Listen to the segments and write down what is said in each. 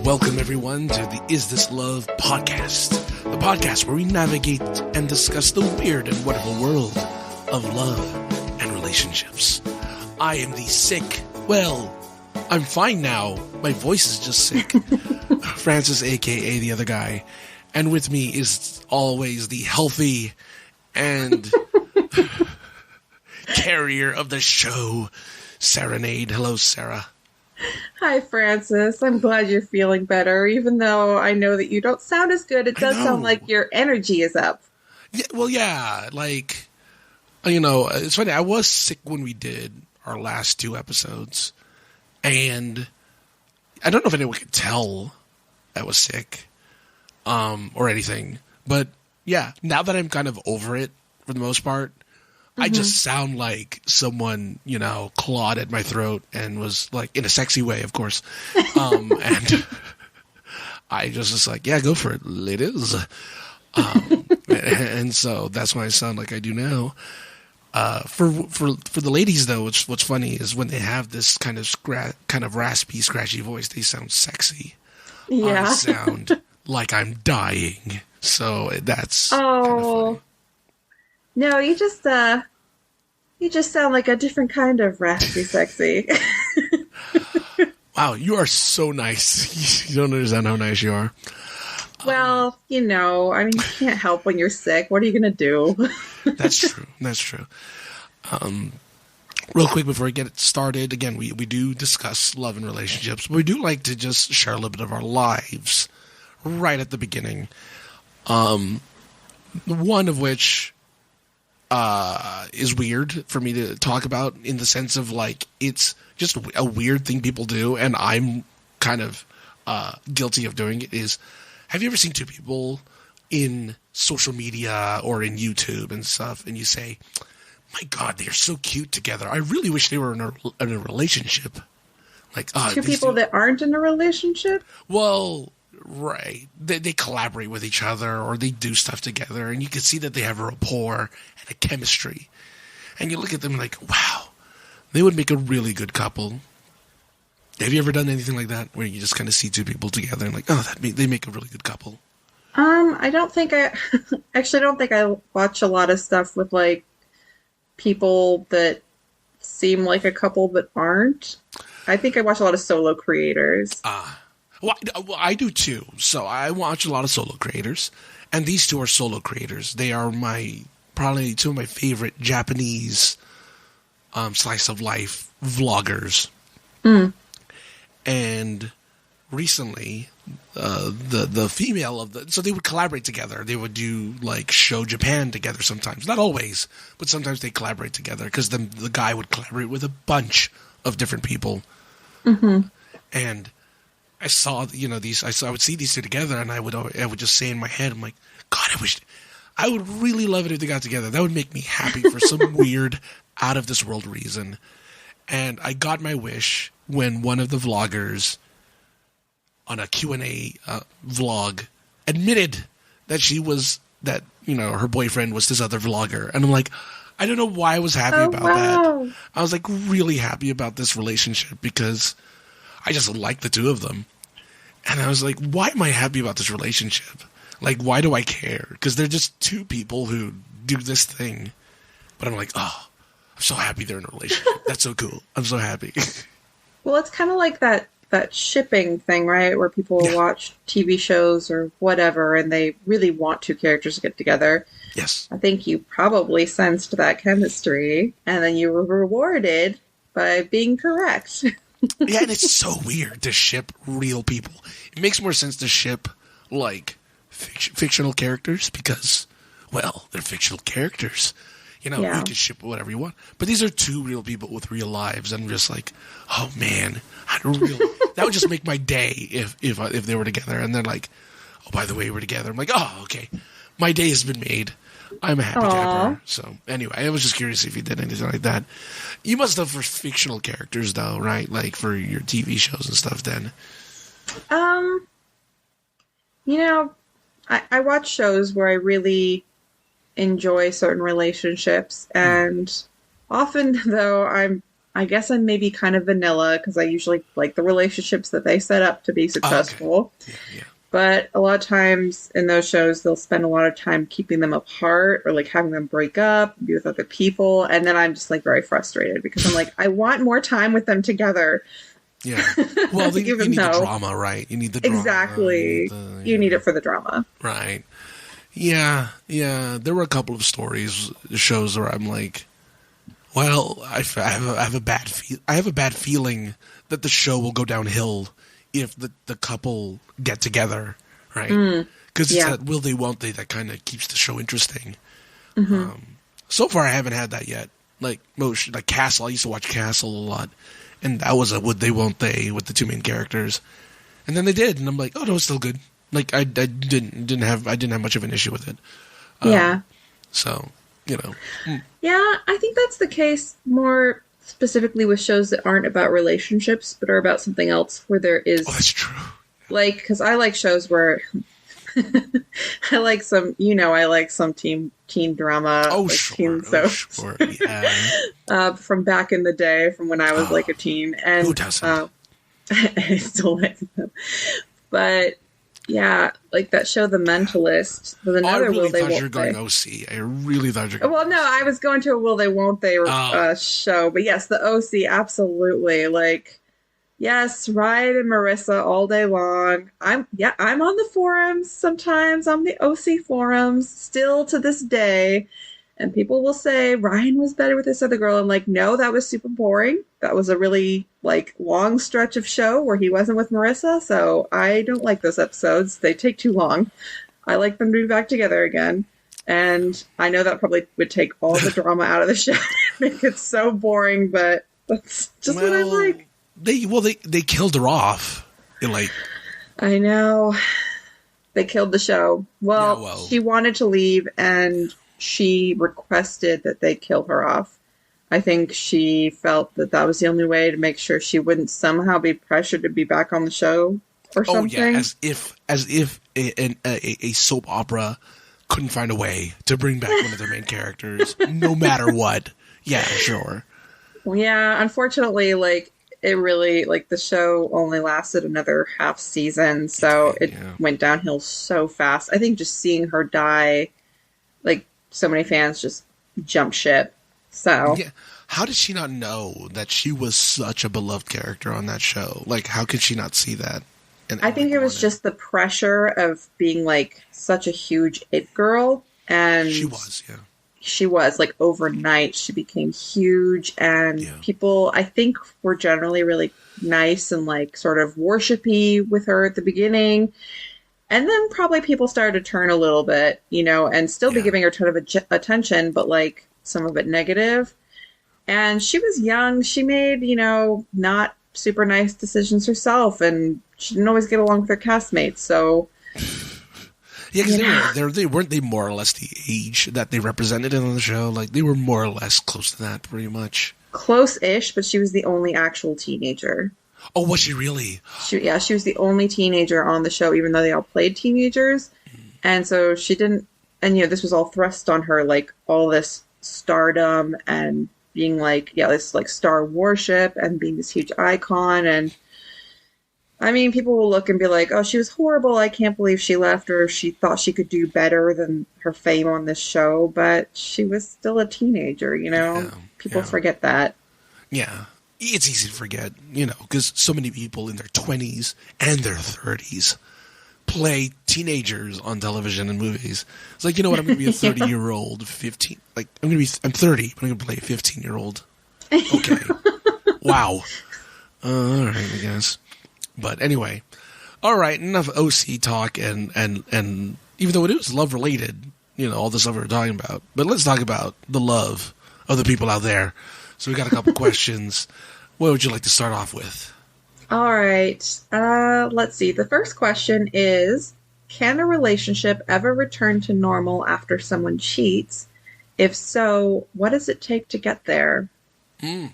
Welcome, everyone, to the Is This Love podcast, the podcast where we navigate and discuss the weird and wonderful world of love and relationships. I am the sick, well, I'm fine now. My voice is just sick. Francis, a.k.a. the other guy. And with me is always the healthy and carrier of the show, Sara Nade. Hello, Sara. Hi, Francis. I'm glad you're feeling better, even though I know that you don't sound as good. It does sound like your energy is up. Yeah, well, yeah, like, you know, it's funny. I was sick when we did our last two episodes, and I don't know if anyone could tell I was sick or anything, but yeah, now that I'm kind of over it for the most part, I just sound like someone, you know, clawed at my throat and was like, in a sexy way, of course. And I just was like, yeah, go for it, ladies. And so that's why I sound like I do now. For the ladies, though, what's funny is when they have this kind of raspy, scratchy voice, they sound sexy. Yeah. I sound like I'm dying. So that's kind of funny. No, you just sound like a different kind of raspy sexy. Wow, you are so nice. You don't understand how nice you are. Well, you know, I mean, you can't help when you're sick. What are you going to do? That's true. That's true. Real quick before we get started, again, we do discuss love and relationships, but we do like to just share a little bit of our lives right at the beginning. One of which is weird for me to talk about in the sense of, like, it's just a weird thing people do, and I'm kind of guilty of doing it, is, have you ever seen two people in social media or in YouTube and stuff, and you say, my God, they're so cute together. I really wish they were in a relationship. Like, two people that aren't in a relationship? Well, right. They collaborate with each other or they do stuff together, and you can see that they have a rapport and a chemistry. And you look at them like, wow, they would make a really good couple. Have you ever done anything like that where you just kind of see two people together and like, oh, they make a really good couple? I don't think I watch a lot of stuff with, like, people that seem like a couple but aren't. I think I watch a lot of solo creators. Well, I do too. So I watch a lot of solo creators, and these two are solo creators. They are probably two of my favorite Japanese slice of life vloggers. And recently, the female of so they would collaborate together. They would do, like, Show Japan together sometimes. Not always, but sometimes they collaborate together because the guy would collaborate with a bunch of different people. And I saw, you know, I would see these two together, and I would just say in my head, I'm like, God, I would really love it if they got together. That would make me happy for some weird, out of this world reason. And I got my wish when one of the vloggers on a Q&A vlog admitted that you know, her boyfriend was this other vlogger. And I'm like, I don't know why I was happy about that. I was, like, really happy about this relationship because I just like the two of them. And I was like, why am I happy about this relationship? Like, why do I care? Because they're just two people who do this thing. But I'm like, oh, I'm so happy they're in a relationship. That's so cool. I'm so happy. Well, it's kind of like that shipping thing, right? Where people watch TV shows or whatever, and they really want two characters to get together. Yes. I think you probably sensed that chemistry, and then you were rewarded by being correct. Yeah, and it's so weird to ship real people. It makes more sense to ship, like, fictional characters because, well, they're fictional characters. You know, you can ship whatever you want. But these are two real people with real lives, and I'm just like, oh man, that would just make my day if they were together. And they're like, oh, by the way, we're together. I'm like, oh, okay, my day has been made. I'm a happy camper. So anyway, I was just curious if you did anything like that. You must have for fictional characters, though, right? Like for your TV shows and stuff. Then, you know, I watch shows where I really enjoy certain relationships, and often, though, I'm I guess I'm maybe kind of vanilla because I usually like the relationships that they set up to be successful. Okay. Yeah. But a lot of times in those shows, they'll spend a lot of time keeping them apart or like having them break up, be with other people. And then I'm just like very frustrated because I'm like, I want more time with them together. Yeah. Well, you need the drama, right? You need the drama. Exactly. You need it for the drama. Right. Yeah. Yeah. There were a couple of shows where I'm like, well, I have a bad feeling that the show will go downhill if the couple get together, right? Because it's that will they, won't they that kind of keeps the show interesting. Mm-hmm. So far, I haven't had that yet. Like Castle, I used to watch Castle a lot, and that was a would they, won't they with the two main characters. And then they did, and I'm like, oh no, it's still good. Like I didn't have much of an issue with it. So you know. Yeah, I think that's the case more specifically with shows that aren't about relationships, but are about something else where there is... Oh, that's true. Like, because I like shows where... I like some teen drama. Oh, like sure. Teen soaps. Sure. Yeah. From back in the day, from when I was like a teen. And, who doesn't? I still like them. But... yeah, like that show, The Mentalist. With another I really will they, thought won't you were going they. OC. I really thought you were going Well, no, I was going to a will they, won't they show. But yes, the OC, absolutely. Like, yes, Ryan and Marissa all day long. I'm on the forums sometimes, on the OC forums, still to this day. And people will say, Ryan was better with this other girl. I'm like, no, that was super boring. That was a really, like, long stretch of show where he wasn't with Marissa. So I don't like those episodes. They take too long. I like them to be back together again. And I know that probably would take all the drama out of the show. Make it so boring, but that's just what I like. They killed her off. I know. They killed the show. Well, she wanted to leave, and she requested that they kill her off. I think she felt that that was the only way to make sure she wouldn't somehow be pressured to be back on the show or something. Oh, yeah, as if a soap opera couldn't find a way to bring back one of their main characters, no matter what. Yeah, sure. Yeah, unfortunately, like, it really, like, the show only lasted another half season, so it went downhill so fast. I think just seeing her die, like, so many fans just jumped ship. So yeah. How did she not know that she was such a beloved character on that show? Like, how could she not see that? I think it was just the pressure of being, like, such a huge it girl. And she was, yeah. She was, like, overnight. She became huge. And people, I think, were generally really nice and, like, sort of worshipy with her at the beginning. And then probably people started to turn a little bit, you know, and still be giving her a ton of attention, but, like, some of it negative. And she was young. She made, you know, not super nice decisions herself, and she didn't always get along with her castmates. So, yeah, because they weren't more or less the age that they represented on the show. Like, they were more or less close to that, pretty much. Close-ish, but she was the only actual teenager. Oh, was she really? She was the only teenager on the show, even though they all played teenagers. And so she didn't, and, you know, this was all thrust on her, like, all this stardom and being like, this like star worship and being this huge icon. And I mean, people will look and be like, oh, she was horrible. I can't believe she left, or she thought she could do better than her fame on this show. But she was still a teenager, you know? People forget that. Yeah. It's easy to forget, you know, because so many people in their 20s and their 30s play teenagers on television and movies. It's like, you know what, I'm going to be a 30-year-old, 15. Like, I'm 30, but I'm going to play a 15-year-old. Okay. Wow. All right, I guess. But anyway, all right, enough OC talk, and even though it is love-related, you know, all the stuff we were talking about, but let's talk about the love of the people out there. So we got a couple questions. What would you like to start off with? All right. Let's see. The first question is, can a relationship ever return to normal after someone cheats? If so, what does it take to get there? Have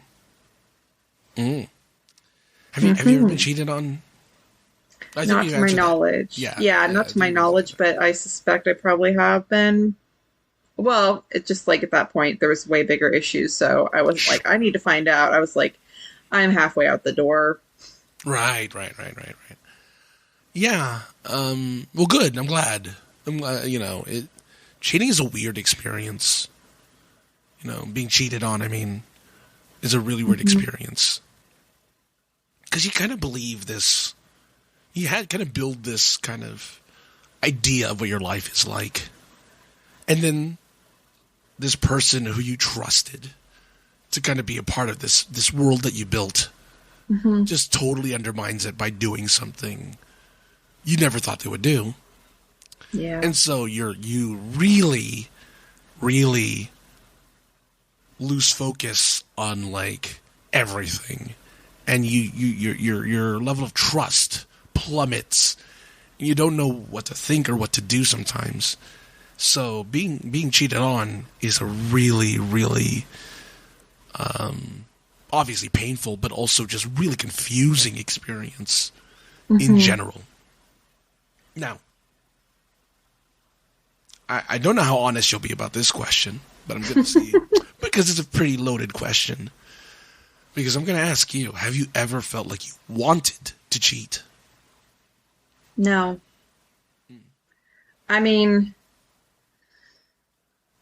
you ever been cheated on? Not to my knowledge. Yeah, not to my knowledge, but I suspect I probably have been. Well, it just like at that point there was way bigger issues, so I was like, I need to find out. I was like, I'm halfway out the door. Right. Yeah. Well, good. I'm glad. Cheating is a weird experience. Being cheated on, is a really weird experience. Because you kind of believe this. You had kind of build this kind of idea of what your life is like. And then this person who you trusted to kind of be a part of this world that you built just totally undermines it by doing something you never thought they would do. Yeah. And so you really, really lose focus on like everything, and your level of trust plummets. You don't know what to think or what to do sometimes. So being cheated on is a really, really obviously painful, but also just really confusing experience in general. Now, I don't know how honest you'll be about this question, but I'm going to see because it's a pretty loaded question. Because I'm going to ask you, have you ever felt like you wanted to cheat? No.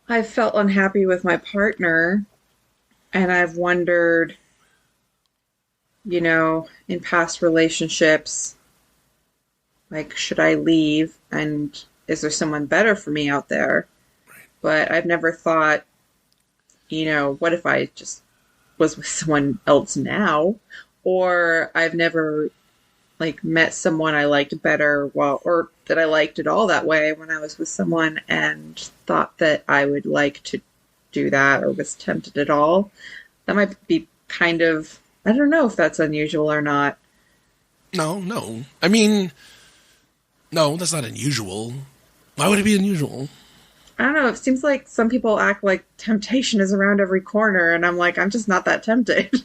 I've felt unhappy with my partner, and I've wondered, in past relationships, like, should I leave? And is there someone better for me out there? Right. But I've never thought, what if I just was with someone else now? Or I've never met someone I liked better, or that I liked it all that way when I was with someone and thought that I would like to do that or was tempted at all. That might be kind of, I don't know if that's unusual or not. No. No, that's not unusual. Why would it be unusual? I don't know. It seems like some people act like temptation is around every corner, and I'm like, I'm just not that tempted.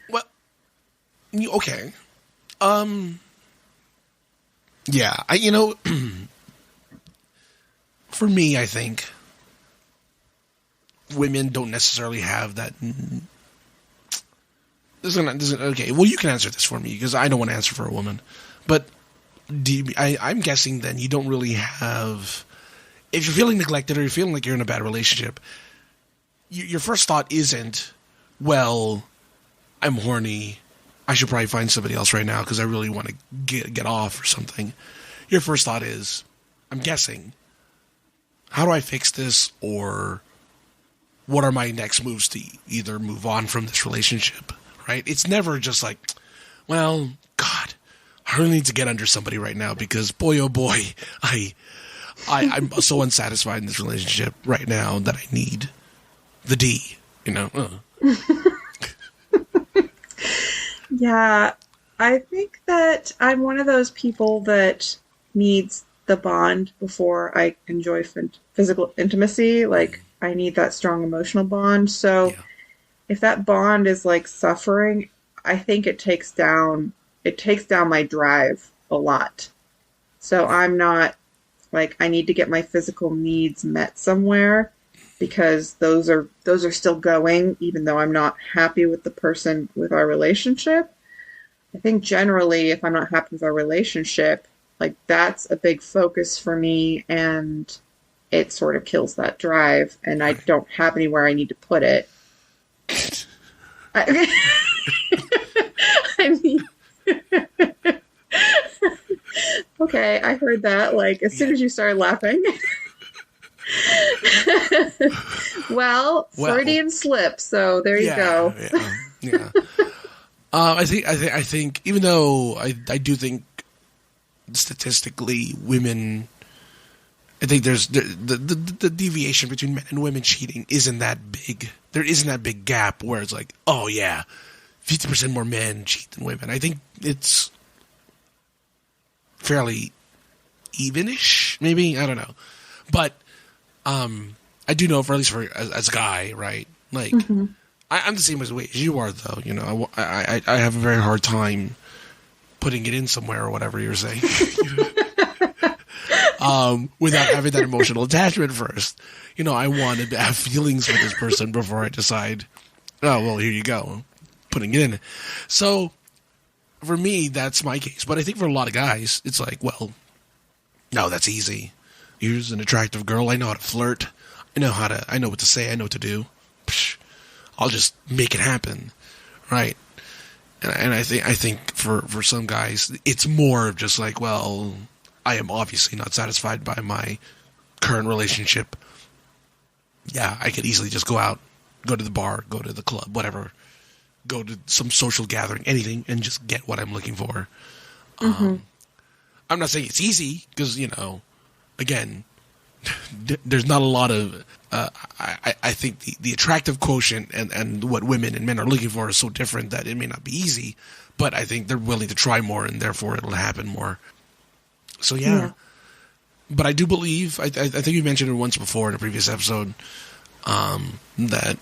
Well, okay. Yeah, for me, I think women don't necessarily have that. Okay, well, you can answer this for me because I don't want to answer for a woman. But I'm guessing then you don't really have. If you're feeling neglected or you're feeling like you're in a bad relationship, your first thought isn't, well, I'm horny. I should probably find somebody else right now because I really want to get off or something. Your first thought is, I'm guessing, how do I fix this, or what are my next moves to either move on from this relationship, right? It's never just like, well, God, I really need to get under somebody right now because boy, oh boy, I'm so unsatisfied in this relationship right now that I need the D, Yeah, I think that I'm one of those people that needs the bond before I enjoy physical intimacy. Like, I need that strong emotional bond. So if that bond is like suffering, I think it takes down my drive a lot. So I'm not like, I need to get my physical needs met somewhere because those are still going, even though I'm not happy with the person with our relationship. I think generally, if I'm not happy with our relationship, like, that's a big focus for me, and it sort of kills that drive, and I don't have anywhere I need to put it. I mean, okay, I heard that, like, as soon as you started laughing. Well, Freudian slip, so there you go. Yeah. I think even though I do think statistically women, I think there's the deviation between men and women cheating isn't that big. There isn't that big gap where it's like, oh yeah, 50% more men cheat than women. I think it's fairly evenish, maybe, I don't know, but I do know, for at least as a guy, right? Like, I'm the same as you are, though. I have a very hard time putting it in somewhere or whatever you're saying. without having that emotional attachment first. You know, I wanted to have feelings for this person before I decide, oh, well, here you go, putting it in. So for me, that's my case. But I think for a lot of guys, it's like, well, no, that's easy. Here's an attractive girl. I know how to flirt. I know what to say. I know what to do. Psh, I'll just make it happen. Right. And I think for some guys, it's more of just like, well, I am obviously not satisfied by my current relationship. Yeah, I could easily just go out, go to the bar, go to the club, whatever, go to some social gathering, anything, and just get what I'm looking for. I'm not saying it's easy because, you know, again, there's not a lot of I think the attractive quotient and what women and men are looking for is so different that it may not be easy, but I think they're willing to try more and therefore it'll happen more. So yeah. But I do believe I think you mentioned it once before in a previous episode that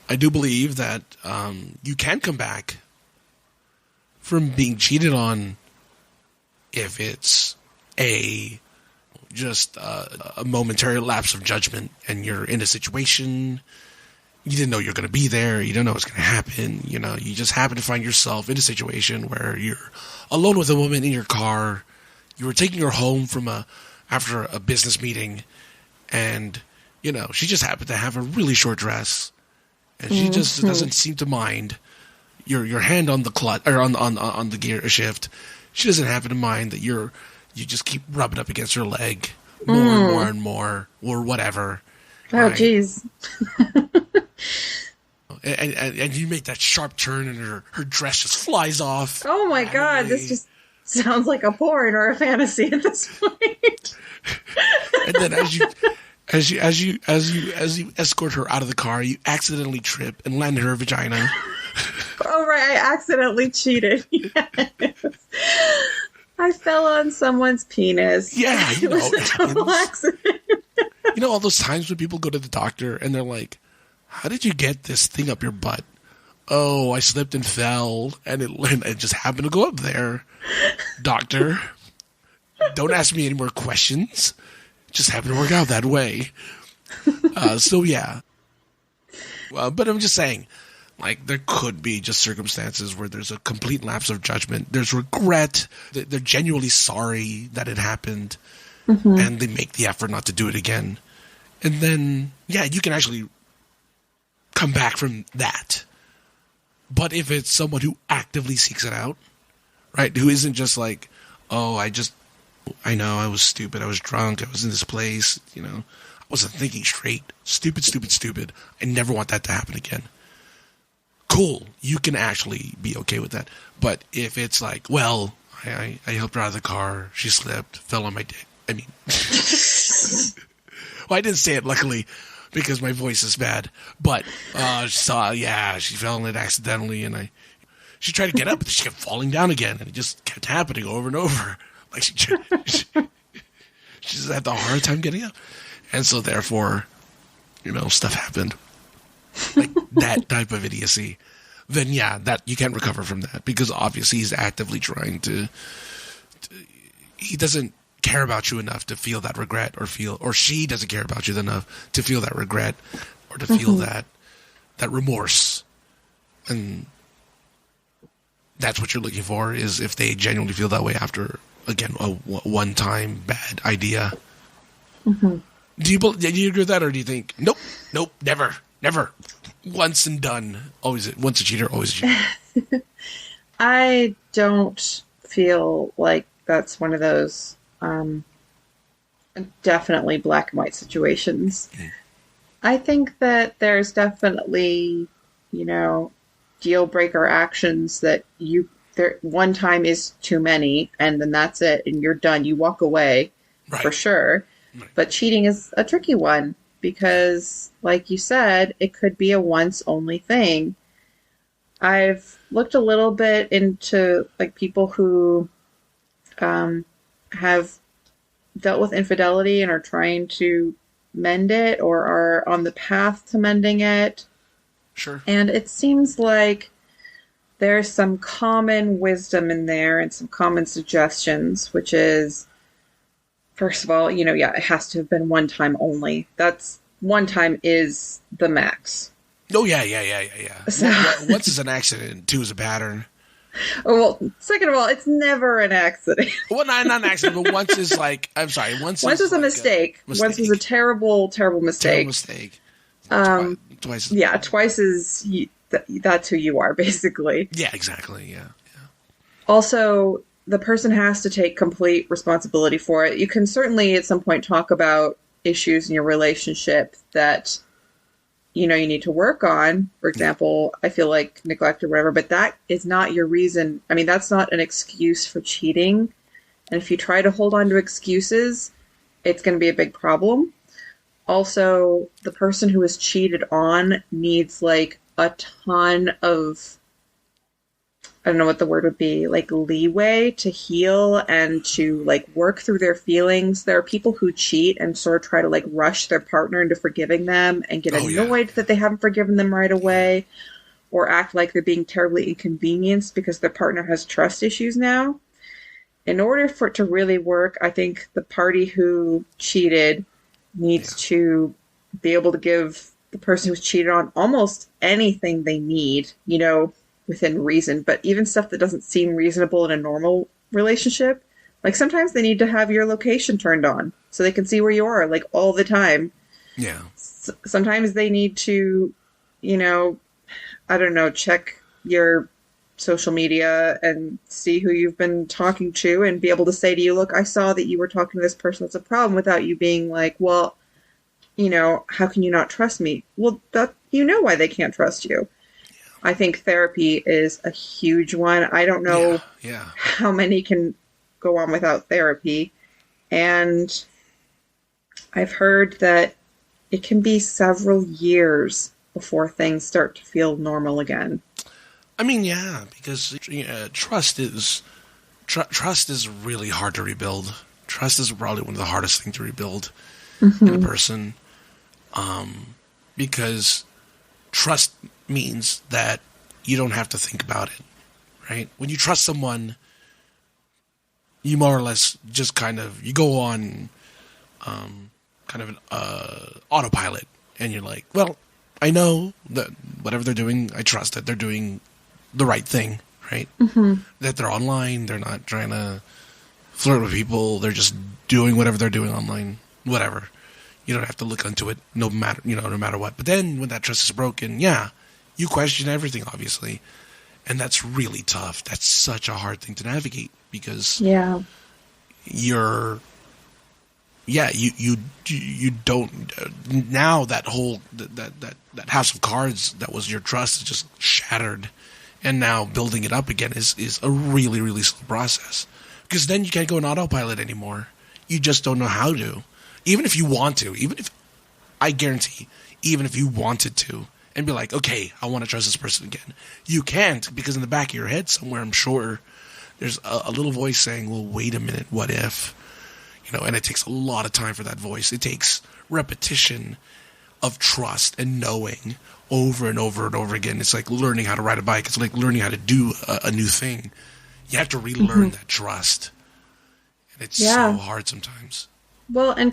I do believe that you can come back from being cheated on if it's just a momentary lapse of judgment and you're in a situation you didn't know you're going to be there, you don't know what's going to happen, you know, you just happen to find yourself in a situation where you're alone with a woman in your car, you were taking her home from after a business meeting, and you know, she just happened to have a really short dress and she just doesn't seem to mind your hand on the clutch or on the gear shift. She doesn't happen to mind that you just keep rubbing up against her leg more and more and more, or whatever. Oh, jeez. And you make that sharp turn, and her dress just flies off. Oh my God! This just sounds like a porn or a fantasy at this point. And then as you escort her out of the car, you accidentally trip and land in her vagina. Oh right, I accidentally cheated. Yes. I fell on someone's penis. Yeah, you know, it was a total accident. You know all those times when people go to the doctor and they're like, "How did you get this thing up your butt?" "Oh, I slipped and fell, and it just happened to go up there." "Doctor, don't ask me any more questions. It just happened to work out that way." So yeah. But I'm just saying, like, there could be just circumstances where there's a complete lapse of judgment. There's regret. They're genuinely sorry that it happened. And they make the effort not to do it again. And then, yeah, you can actually come back from that. But if it's someone who actively seeks it out, right, who isn't just like, oh, I know, I was stupid, I was drunk, I was in this place, you know, I wasn't thinking straight. Stupid, stupid, stupid. I never want that to happen again. Cool, you can actually be okay with that. But if it's like, well, I helped her out of the car, she slipped, fell on my dick. I mean, well, I didn't say it, luckily, because my voice is bad. But she fell in it accidentally, and she tried to get up, but she kept falling down again, and it just kept happening over and over. Like she just had a hard time getting up, and so therefore, you know, stuff happened, like that type of idiocy. Then yeah, that you can't recover from that because obviously he's actively trying to he doesn't care about you enough to feel that regret, or she doesn't care about you enough to feel that regret or to feel that remorse. And that's what you're looking for, is if they genuinely feel that way after, again, a one-time bad idea. Do you agree with that, or do you think, nope, never, once and done, always once a cheater, always a cheater? I don't feel like that's one of those definitely black and white situations. I think that there's definitely, you know, deal breaker actions that one time is too many, and then that's it, and you're done. You walk away, right, for sure. Right. But cheating is a tricky one because, like you said, it could be a once only thing. I've looked a little bit into like people who have dealt with infidelity and are trying to mend it or are on the path to mending it. Sure. And it seems like there's some common wisdom in there and some common suggestions, which is First of all, yeah, it has to have been one time only. That's one time is the max. Oh yeah. So, Once is an accident, two is a pattern. well, second of all, it's never an accident. Well, not an accident, but once is like, I'm sorry, once Once is was a like mistake. Once was a terrible, terrible mistake. terrible mistake. Twice. Yeah, twice is that's who you are, basically. Yeah, exactly. Yeah. Also, the person has to take complete responsibility for it. You can certainly at some point talk about issues in your relationship that you need to work on. For example, I feel like neglect or whatever, but that is not your reason. I mean, that's not an excuse for cheating. And if you try to hold on to excuses, it's going to be a big problem. Also, the person who is cheated on needs like a ton of, I don't know what the word would be, like leeway to heal and to like work through their feelings. There are people who cheat and sort of try to like rush their partner into forgiving them and get annoyed that they haven't forgiven them right away, or act like they're being terribly inconvenienced because their partner has trust issues now. In order for it to really work, I think the party who cheated needs to be able to give the person who's cheated on almost anything they need, within reason, but even stuff that doesn't seem reasonable in a normal relationship. Like sometimes they need to have your location turned on so they can see where you are like all the time. Yeah. Sometimes they need to, I don't know, check your social media and see who you've been talking to and be able to say to you, look, I saw that you were talking to this person. That's a problem, without you being like, well, how can you not trust me? Well, that why they can't trust you. I think therapy is a huge one. I don't know how many can go on without therapy. And I've heard that it can be several years before things start to feel normal again. I mean, yeah, because trust is really hard to rebuild. Trust is probably one of the hardest things to rebuild in a person, because trust means that you don't have to think about it, right? When you trust someone, you more or less just you go on kind of an autopilot, and you're like, well, I know that whatever they're doing, I trust that they're doing the right thing, right? Mm-hmm. That they're online, they're not trying to flirt with people, they're just doing whatever they're doing online, whatever. You don't have to look into it, no matter what. But then when that trust is broken, you question everything, obviously, and that's really tough. That's such a hard thing to navigate because you don't now that whole that house of cards that was your trust is just shattered, and now building it up again is a really, really slow process, because then you can't go in autopilot anymore. You just don't know how to. Even if you want to, I guarantee, even if you wanted to, and be like, okay, I want to trust this person again, you can't, because in the back of your head somewhere, I'm sure, there's a little voice saying, well, wait a minute, what if? And it takes a lot of time for that voice. It takes repetition of trust and knowing over and over and over again. It's like learning how to ride a bike. It's like learning how to do a new thing. You have to relearn that trust. And it's so hard sometimes. Well, and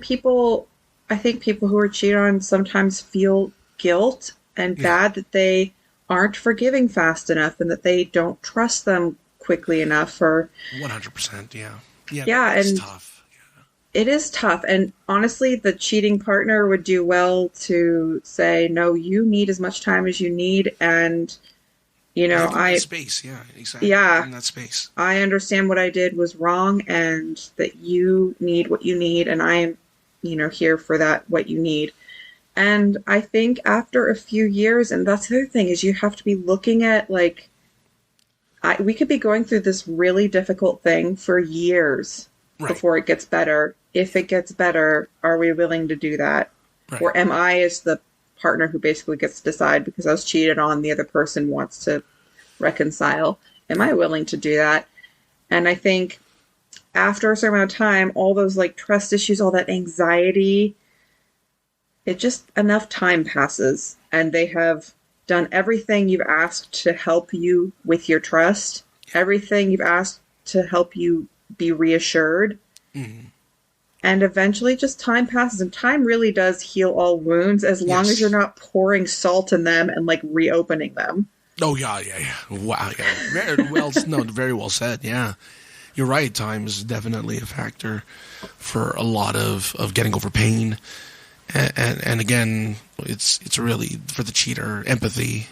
I think people who are cheated on sometimes feel guilt and bad that they aren't forgiving fast enough and that they don't trust them quickly enough. Or 100%, yeah. Yeah, it's and tough. It is tough. And honestly, the cheating partner would do well to say, no, you need as much time as you need. And, space. Yeah, exactly. Yeah. In that space. I understand what I did was wrong and that you need what you need. And I am, here for that, what you need. And I think after a few years, and that's the other thing, is you have to be looking at we could be going through this really difficult thing for years before it gets better. If it gets better, are we willing to do that? Right. Or am I as the partner who basically gets to decide because I was cheated on, the other person wants to reconcile? Am I willing to do that? And I think after a certain amount of time, all those trust issues, all that anxiety, it just enough time passes and they have done everything you've asked to help you with your trust, everything you've asked to help you be reassured. Mm-hmm. And eventually just time passes, and time really does heal all wounds as long as you're Yes. not pouring salt in them and like reopening them. Oh yeah. Wow, yeah. Very well, no, very well said. Yeah, you're right. Time is definitely a factor for a lot of getting over pain, and again, it's really for the cheater empathy.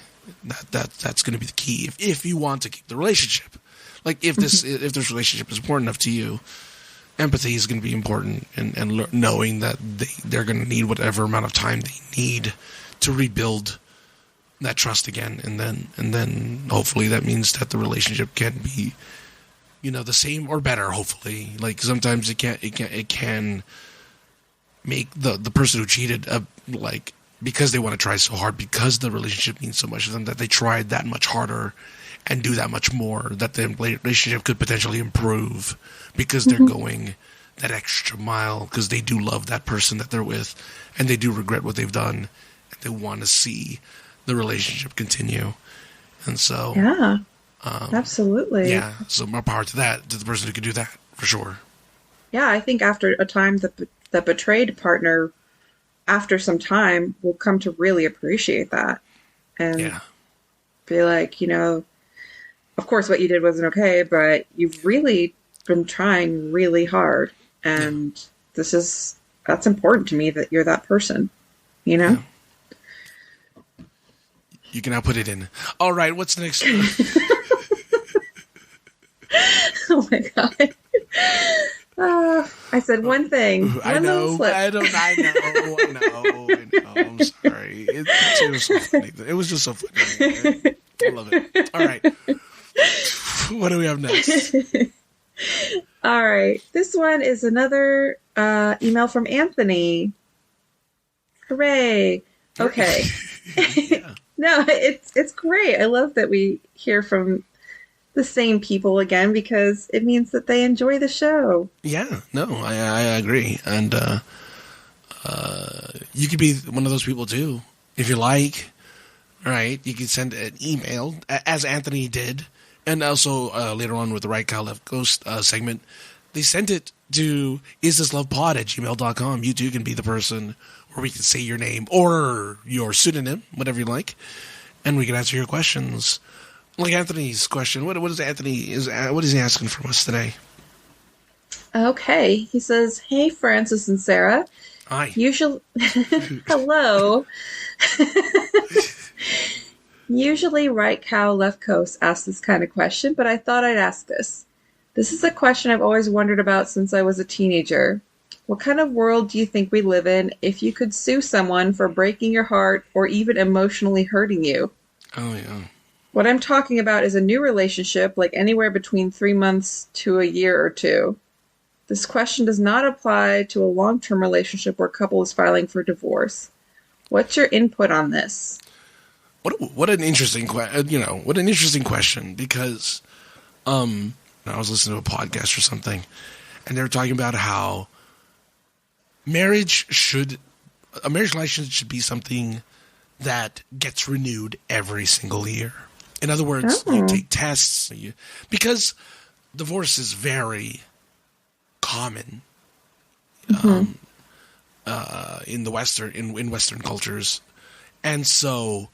That's going to be the key if you want to keep the relationship. Like if this relationship is important enough to you, empathy is going to be important, and knowing that they're going to need whatever amount of time they need to rebuild that trust again, and then hopefully that means that the relationship can be, the same or better. Hopefully, like sometimes it can make the person who cheated like, because they want to try so hard, because the relationship means so much to them, that they tried that much harder and do that much more, that the relationship could potentially improve because they're going that extra mile, because they do love that person that they're with, and they do regret what they've done, and they want to see the relationship continue. And so, Yeah, absolutely. yeah, so more power to that, to the person who can do that, for sure. Yeah, I think after a time, the betrayed partner, after some time, will come to really appreciate that and Yeah. be like, of course, what you did wasn't okay, but you've really been trying really hard, Yeah. and that's important to me that you're that person, you know? Yeah. You can now put it in. All right, what's the next? Oh my god. I said one thing. I One little know. slip. I know. I'm sorry. It was so funny. It was just so funny. I love it. All right. What do we have next? All right. This one is another email from Anthony. Hooray. Okay. Yeah. No, it's great. I love that we hear from the same people again, because it means that they enjoy the show. Yeah. No, I agree. And you could be one of those people too, if you like. All right. You can send an email, as Anthony did, and also later on with the Right Cow Left Ghost segment, they sent it to IsThisLovePod@gmail.com. You too can be the person, or we can say your name or your pseudonym, whatever you like, and we can answer your questions. Like Anthony's question, what is he asking from us today? Okay. He says, "Hey, Francis and Sarah. Hi. Usually, hello. Usually, Right Cow, Left Coast asks this kind of question, but I thought I'd ask this. This is a question I've always wondered about since I was a teenager. What kind of world do you think we live in if you could sue someone for breaking your heart or even emotionally hurting you? Oh, yeah. What I'm talking about is a new relationship, like anywhere between 3 months to a year or two. This question does not apply to a long-term relationship where a couple is filing for divorce. What's your input on this?" What an interesting what an interesting question, because I was listening to a podcast or something, and they were talking about how a marriage relationship should be something that gets renewed every single year. In other words, you take tests, because divorce is very common in the Western cultures, and so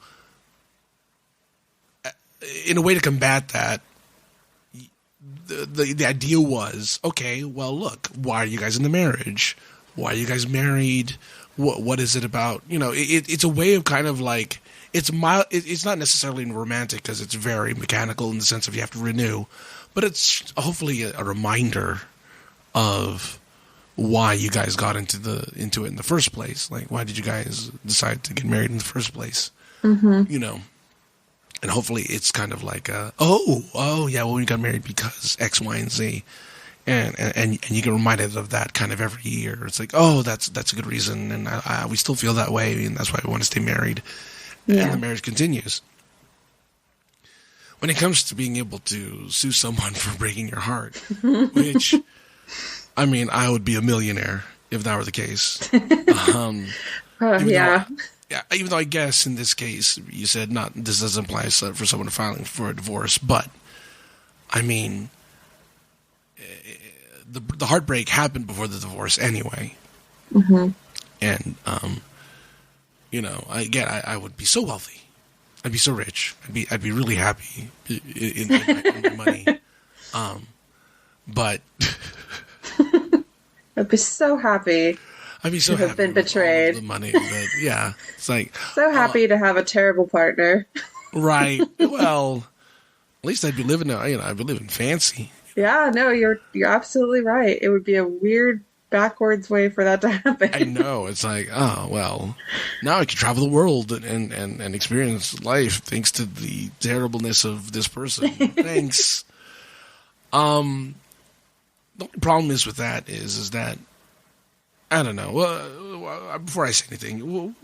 in a way to combat that, the idea was, okay, well, look, why are you guys in the marriage? Why are you guys married? What is it about? It's a way of kind of like, it's mild. It's not necessarily romantic, because it's very mechanical in the sense of you have to renew, but it's hopefully a reminder of why you guys got into it in the first place. Like, why did you guys decide to get married in the first place? Mm-hmm. And hopefully it's kind of like, oh yeah, well, we got married because X, Y, and Z. And you get reminded of that kind of every year. It's like, oh, that's a good reason, and we still feel that way, and that's why we want to stay married. Yeah. And the marriage continues. When it comes to being able to sue someone for breaking your heart, which, I mean, I would be a millionaire if that were the case. Yeah. Even though I guess in this case you said this doesn't apply for someone filing for a divorce, but I mean, the heartbreak happened before the divorce anyway. Mm-hmm. And I would be so wealthy. I'd be so rich. I'd be really happy in my money. But I'd be so happy. I'd be so to have happy been with betrayed. all of the money. But yeah, it's like So happy to have a terrible partner. right. Well, at least I'd be living. I'd be living fancy. Yeah, no, you're absolutely right. It would be a weird backwards way for that to happen. I know. It's like, oh well, now I can travel the world and experience life thanks to the terribleness of this person. Thanks. The only problem is with that is that I don't know. Well, before I say anything,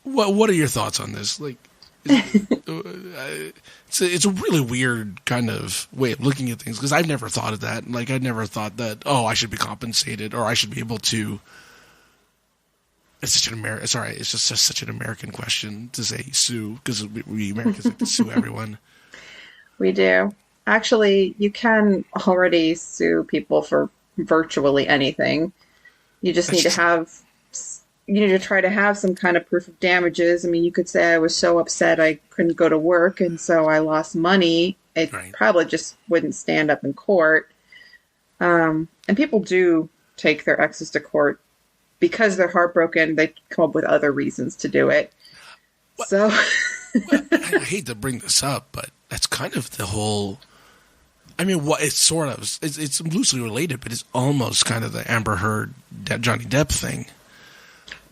what are your thoughts on this? Like, it's a really weird kind of way of looking at things because I've never thought of that. Like, I'd never thought that I should be compensated or I should be able to. It's such an it's just such an American question to say sue because we Americans like to sue everyone. We do. Actually, you can already sue people for virtually anything. You just need to try to have some kind of proof of damages. I mean, you could say I was so upset I couldn't go to work and so I lost money. It probably just wouldn't stand up in court. And people do take their exes to court because they're heartbroken. They come up with other reasons to do it. Well, so I hate to bring this up, but that's kind of the whole. I mean, it's loosely related, but it's almost kind of the Amber Heard Johnny Depp thing.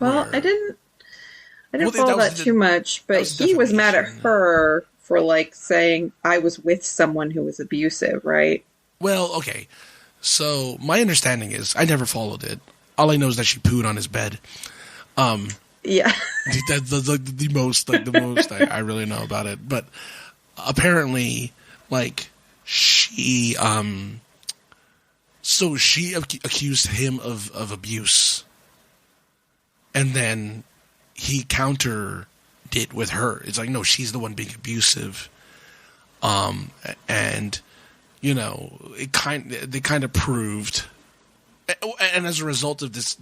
Well, I didn't follow that too much, but he was mad at her for like saying I was with someone who was abusive, right? Well, okay. So my understanding is I never followed it. All I know is that she pooed on his bed. Yeah, that's the most I really know about it. But apparently, like. She accused him of abuse, and then he countered it with her. It's like, no, she's the one being abusive, and they kind of proved, and as a result of this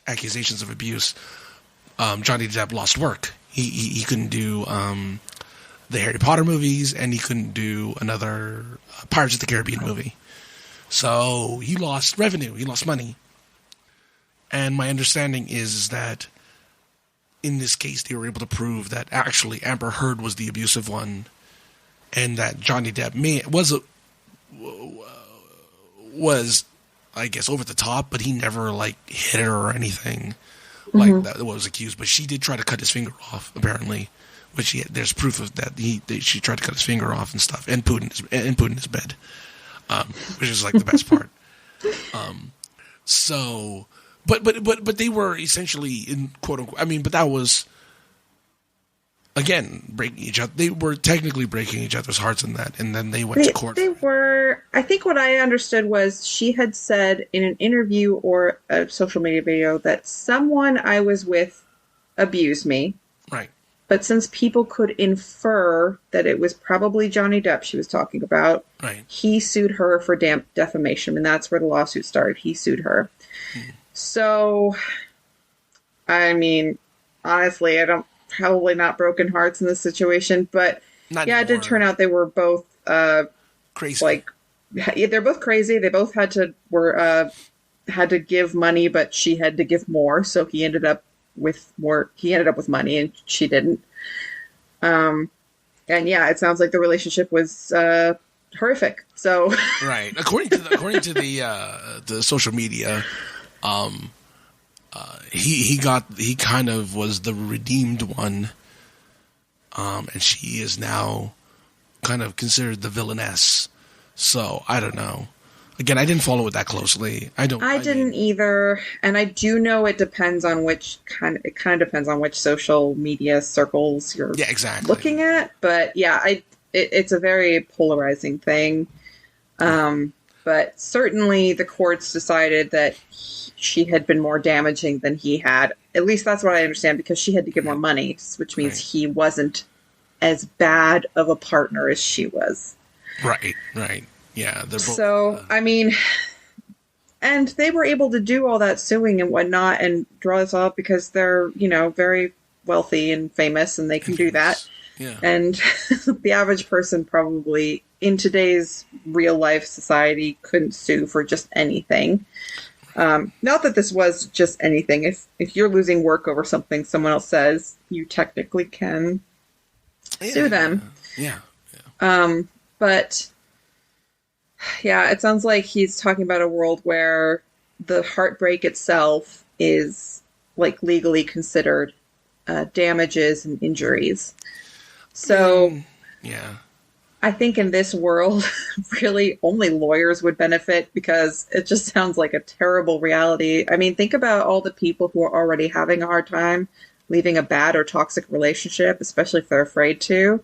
accusations of abuse, Johnny Depp lost work. He couldn't do the Harry Potter movies, and he couldn't do another Pirates of the Caribbean movie. So he lost revenue. He lost money. And my understanding is that in this case, they were able to prove that actually Amber Heard was the abusive one, and that Johnny Depp was, I guess, over the top, but he never like hit her or anything like that was accused. But she did try to cut his finger off, apparently. Which there's proof of that. She tried to cut his finger off and stuff, and put in his bed, which is like the best part. So, but they were essentially in quote unquote. I mean, but that was again breaking each other. They were technically breaking each other's hearts in that, and then they went to court. They were. I think what I understood was she had said in an interview or a social media video that someone I was with abused me. Right. But since people could infer that it was probably Johnny Depp she was talking about, right. He sued her for defamation, and that's where the lawsuit started. He sued her. So, I mean, honestly, I don't probably not broken hearts in this situation, but not yeah, anymore. It did turn out they were both crazy. Like, they're both crazy. They both had to give money, but she had to give more, so he ended up with more. He ended up with money, and she didn't. And yeah, it sounds like the relationship was horrific. So right, according to the social media, he kind of was the redeemed one, and she is now kind of considered the villainess. So I don't know. Again, I didn't follow it that closely. I didn't either, and I do know it depends on which it kind of depends on which social media circles you're looking at. But yeah, it's a very polarizing thing. But certainly the courts decided that she had been more damaging than he had. At least that's what I understand, because she had to give more money, which means he wasn't as bad of a partner as she was. Right. Yeah. They're both, so, I mean, And they were able to do all that suing and whatnot and draw this all up because they're, very wealthy and famous and they can do that. Yeah. And the average person probably in today's real life society couldn't sue for just anything. Not that this was just anything. If you're losing work over something someone else says, you technically can sue them. Yeah. But yeah, it sounds like he's talking about a world where the heartbreak itself is like legally considered damages and injuries. So yeah. I think in this world, really only lawyers would benefit because it just sounds like a terrible reality. I mean, think about all the people who are already having a hard time leaving a bad or toxic relationship, especially if they're afraid to.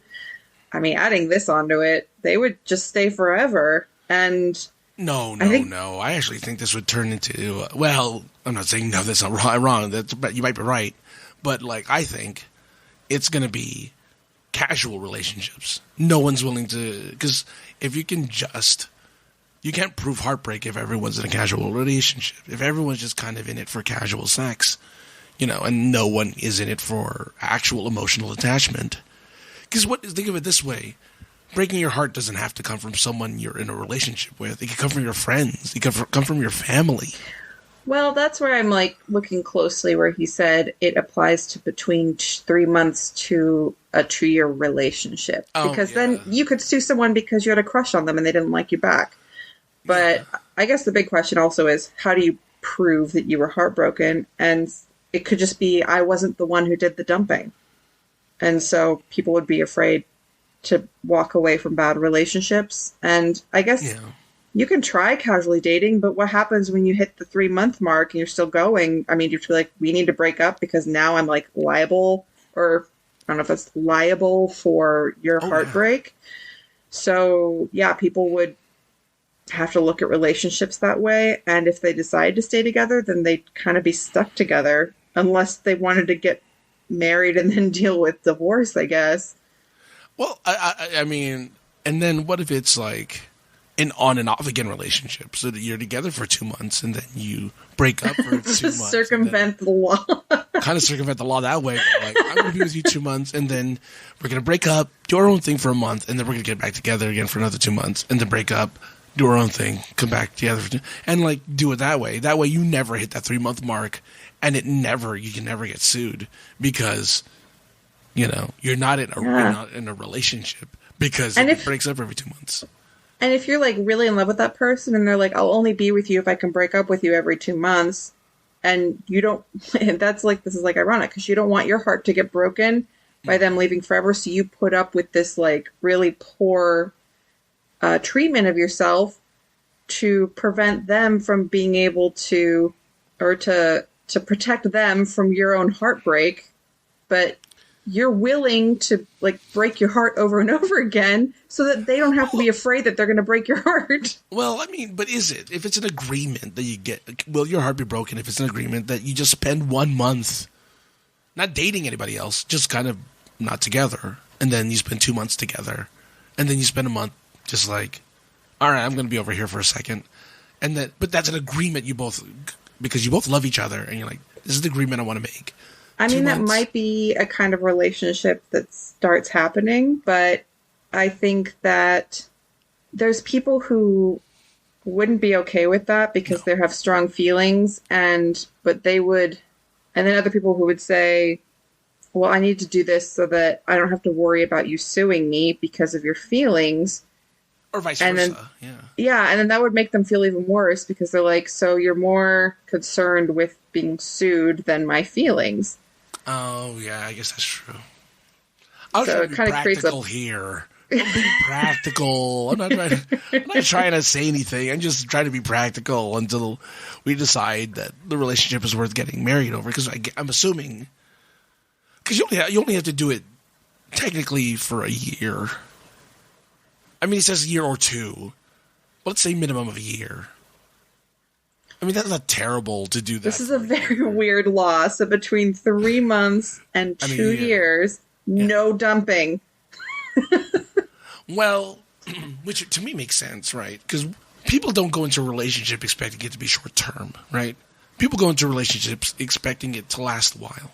I mean, adding this onto it, they would just stay forever. And No. I actually think this would turn into, I'm not saying no, that's not wrong. You might be right. But, I think it's going to be casual relationships. No one's willing to, because if you can't prove heartbreak if everyone's in a casual relationship. If everyone's just kind of in it for casual sex, and no one is in it for actual emotional attachment. Because think of it this way. Breaking your heart doesn't have to come from someone you're in a relationship with. It can come from your friends. It can come from your family. Well, that's where I'm looking closely where he said it applies to between 3 months to a 2-year relationship. Because then you could sue someone because you had a crush on them and they didn't like you back. But I guess the big question also is, how do you prove that you were heartbroken? And it could just be, I wasn't the one who did the dumping. And so people would be afraid to walk away from bad relationships. And I guess you can try casually dating, but what happens when you hit the 3-month mark and you're still going? I mean, do you feel like we need to break up because now I'm liable, or I don't know if it's liable for your heartbreak. Yeah. So people would have to look at relationships that way. And if they decide to stay together, then they'd kind of be stuck together unless they wanted to get married and then deal with divorce, I guess. Well, I mean, and then what if it's an on and off again relationship, so that you're together for 2 months and then you break up for 2 months? Circumvent the law. Kind of circumvent the law that way. I'm going to be with you 2 months and then we're going to break up, do our own thing for a month, and then we're going to get back together again for another 2 months, and then break up, do our own thing, come back together, and do it that way. That way you never hit that 3-month mark, and you can never get sued because, you're not in a relationship, because it breaks up every 2 months. And if you're really in love with that person and they're I'll only be with you if I can break up with you every 2 months, and you don't, and that's this is ironic because you don't want your heart to get broken by them leaving forever. So you put up with this really poor treatment of yourself to prevent them from being able to, or to protect them from your own heartbreak. But you're willing to break your heart over and over again so that they don't have to be afraid that they're going to break your heart. Well, I mean, but is it? If it's an agreement that you get, will your heart be broken if it's an agreement that you just spend 1 month not dating anybody else, just kind of not together, and then you spend 2 months together, and then you spend a month just all right, I'm going to be over here for a second. But that's an agreement because you both love each other, and you're this is the agreement I want to make. I mean, that might be a kind of relationship that starts happening, but I think that there's people who wouldn't be okay with that because they have strong feelings, but they would, and then other people who would say, well, I need to do this so that I don't have to worry about you suing me because of your feelings. Or vice versa, Yeah, and then that would make them feel even worse because they're so you're more concerned with being sued than my feelings. Oh, yeah, I guess that's true. I'm trying to be practical here. I'm being practical. I'm not trying to say anything. I'm just trying to be practical until we decide that the relationship is worth getting married over. Because I'm assuming, because you only have to do it technically for a year. I mean, he says a year or two. Let's say minimum of a year. I mean, that's not terrible to do that. This is a very weird law. So between 3 months and 2 years, no dumping. Well, which to me makes sense, right? Because people don't go into a relationship expecting it to be short term, right? People go into relationships expecting it to last a while,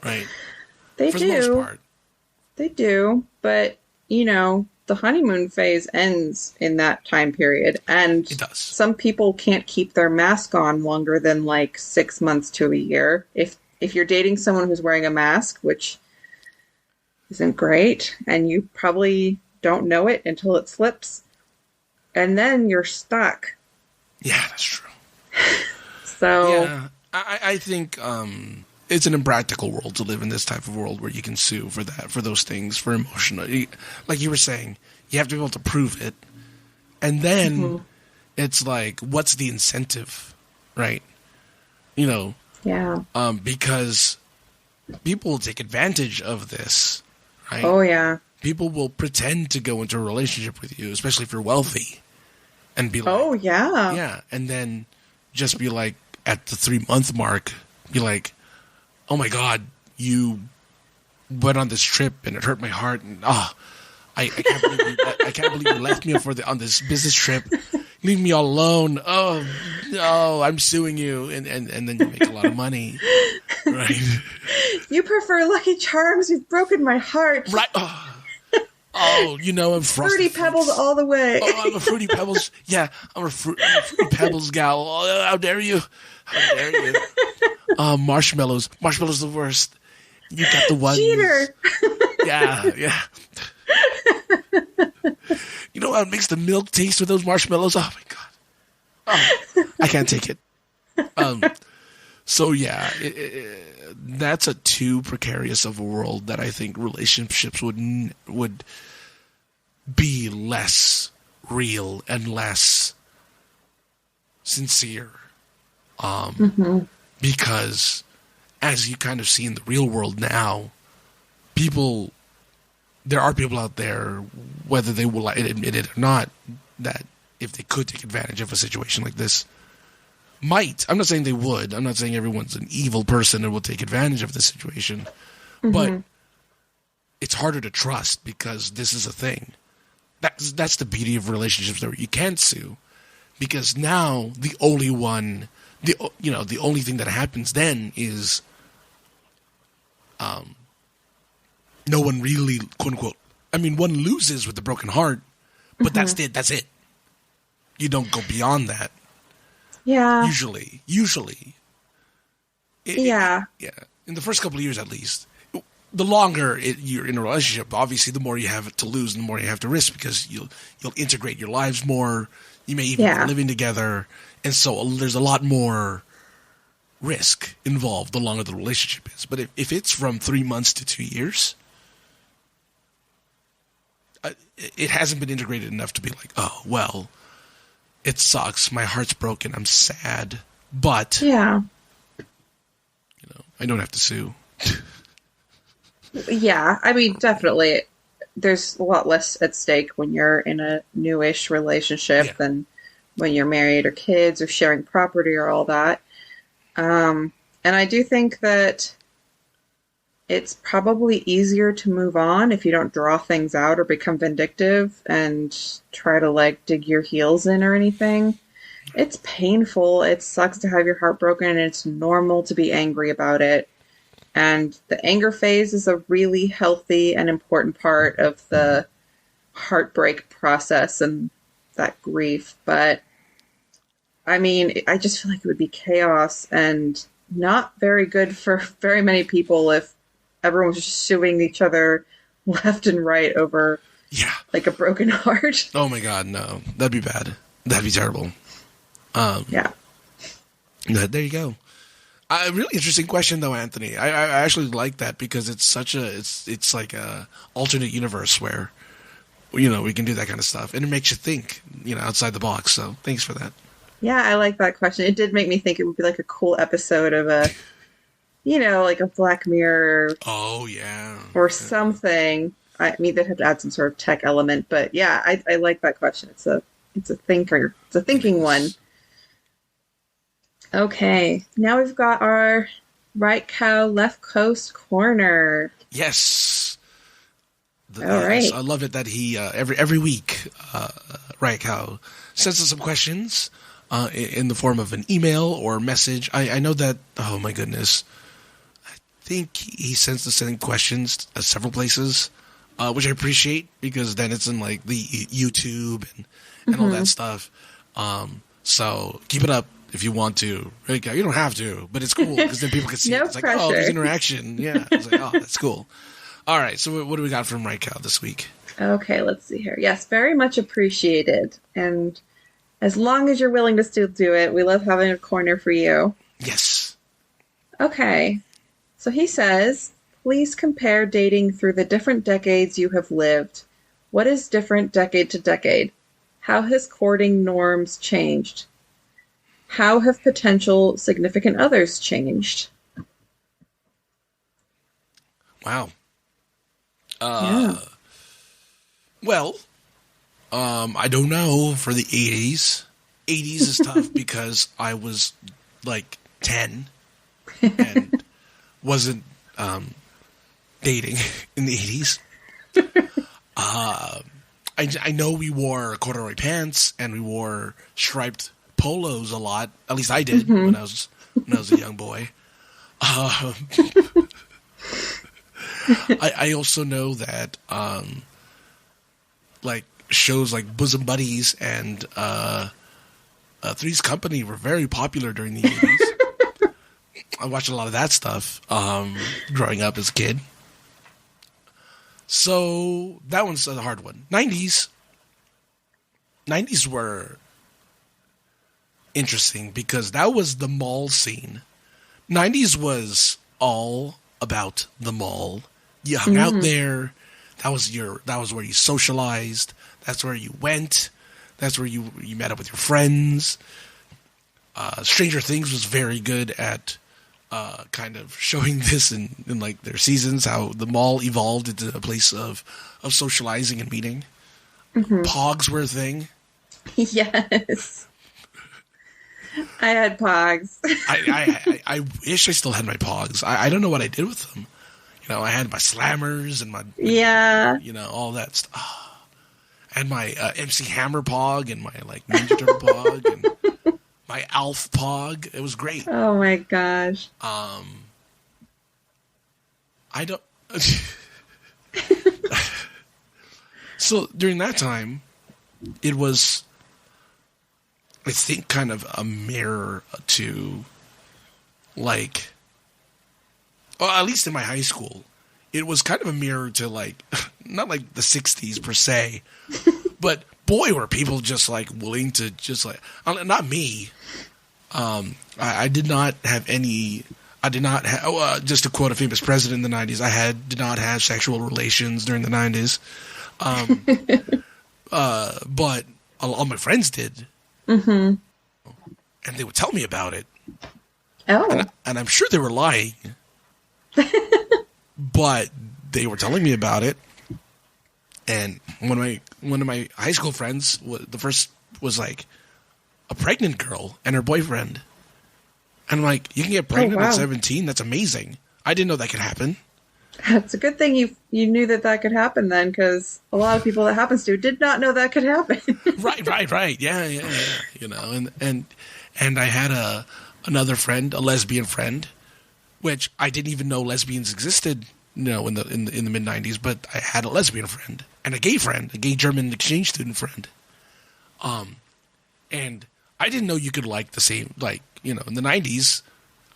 right? They For do. the most part. They do, but the honeymoon phase ends in that time period, and It does. some people can't keep their mask on longer than like 6 months to a year. If you're dating someone who's wearing a mask, which isn't great, and you probably don't know it until it slips, and then you're stuck. Yeah, that's true. So yeah, I think it's an impractical world to live in, this type of world where you can sue for those things, for emotional. Like you were saying, you have to be able to prove it. And then it's like, what's the incentive, right? yeah. Because people will take advantage of this, right? Oh, yeah. People will pretend to go into a relationship with you, especially if you're wealthy, and be like, Oh, yeah. yeah, and then just be like, at the 3-month mark, be like, oh my God, you went on this trip and it hurt my heart, and I can't believe you left me on this business trip. Leave me all alone. Oh no, I'm suing you, and then you make a lot of money, right? You prefer Lucky Charms. You've broken my heart. Right. Oh, I'm Fruity Pebbles all the way. Oh, I'm a Fruity Pebbles. Yeah, I'm a Fruity Pebbles gal. Oh, how dare you? How dare you? Marshmallows. Marshmallows the worst. You got the one. Cheater. Yeah. You know how it makes the milk taste with those marshmallows? Oh my God. Oh, I can't take it. So yeah, that's a too precarious of a world that I think relationships would be less real and less sincere. Because as you kind of see in the real world now, there are people out there, whether they will admit it or not, that if they could take advantage of a situation like this, might. I'm not saying they would. I'm not saying everyone's an evil person and will take advantage of the situation. But it's harder to trust because this is a thing. That's the beauty of relationships where you can't sue. Because now the only thing that happens then is no one really, quote unquote, one loses with a broken heart, but that's it. You don't go beyond that. Yeah. Usually. Yeah. In the first couple of years, at least. The longer you're in a relationship, obviously, the more you have to lose and the more you have to risk, because you'll integrate your lives more. You may even be living together, and so there's a lot more risk involved the longer the relationship is. But if it's from 3 months to 2 years, it hasn't been integrated enough to be like, oh well, it sucks. My heart's broken. I'm sad, but yeah, I don't have to sue. Yeah, definitely. There's a lot less at stake when you're in a newish relationship than when you're married or kids or sharing property or all that. And I do think that it's probably easier to move on if you don't draw things out or become vindictive and try to dig your heels in or anything. It's painful. It sucks to have your heart broken, and it's normal to be angry about it. And the anger phase is a really healthy and important part of the heartbreak process and that grief. But, I just feel like it would be chaos and not very good for very many people if everyone was just suing each other left and right over a broken heart. Oh my God, no. That'd be bad. That'd be terrible. Yeah. There you go. A really interesting question, though, Anthony. I actually like that because it's it's like a alternate universe where, we can do that kind of stuff. And it makes you think, outside the box. So thanks for that. Yeah, I like that question. It did make me think it would be like a cool episode of a, like a Black Mirror. Oh, yeah. Or something. They'd have to add some sort of tech element. But yeah, I like that question. It's a thinker. It's a thinking one. Okay, now we've got our Right Cow, Left Coast corner. Yes. All right. I love it that he every week, Right Cow sends us some questions in the form of an email or message. I know that, oh my goodness, I think he sends the same questions several places, which I appreciate because then it's in like the YouTube and all that stuff. So keep it up if you want to. You don't have to, but it's cool because then people can see No it. It's like, pressure. oh, there's interaction. Yeah. It's like, oh, that's cool. All right. So what do we got from Raiko this week? Okay, let's see here. Yes, very much appreciated. And as long as you're willing to still do it, we love having a corner for you. Yes. Okay. So he says, please compare dating through the different decades you have lived. What is different decade to decade? How has courting norms changed? How have potential significant others changed? Wow. Yeah. Well, I don't know for the 80s. 80s is tough because I was like 10 and wasn't dating in the 80s. I know we wore corduroy pants and we wore striped polos a lot. At least I did when I was a young boy. I also know that like shows like Bosom Buddies and Three's Company were very popular during the 80s. I watched a lot of that stuff growing up as a kid. So that one's a hard one. 90s were interesting because that was the mall scene. 90s was all about the mall. You hung out there. That was where you socialized. That's where you went. That's where you met up with your friends. Stranger Things was very good at kind of showing this in like their seasons, how the mall evolved into a place of socializing and meeting. Pogs were a thing. Yes. I had Pogs. I wish I still had my Pogs. I don't know what I did with them. You know, I had my Slammers and my all that stuff. I had my MC Hammer Pog and my like Ninja Turtle Pog and my Alf Pog. It was great. Oh my gosh. I don't. So during that time, it was, I think, kind of a mirror to, like, well, at least in my high school, it was kind of a mirror to, like, not like the 60s per se, but boy, were people just, like, willing to just, like, not me. I did not have any, just to quote a famous president in the 90s, did not have sexual relations during the 90s. But all my friends did. And they would tell me about it. Oh. And I'm sure they were lying. But they were telling me about it. And one of my high school friends, the first was like a pregnant girl and her boyfriend. And I'm like, you can get pregnant at 17? That's amazing. I didn't know that could happen. It's a good thing you knew that could happen then, because a lot of people that happens to did not know that could happen. Right. Yeah. You know, and I had another friend, a lesbian friend, which I didn't even know lesbians existed, you know, in the mid 90s. But I had a lesbian friend and a gay German exchange student friend. And I didn't know you could like the same, like, you know, in the 90s.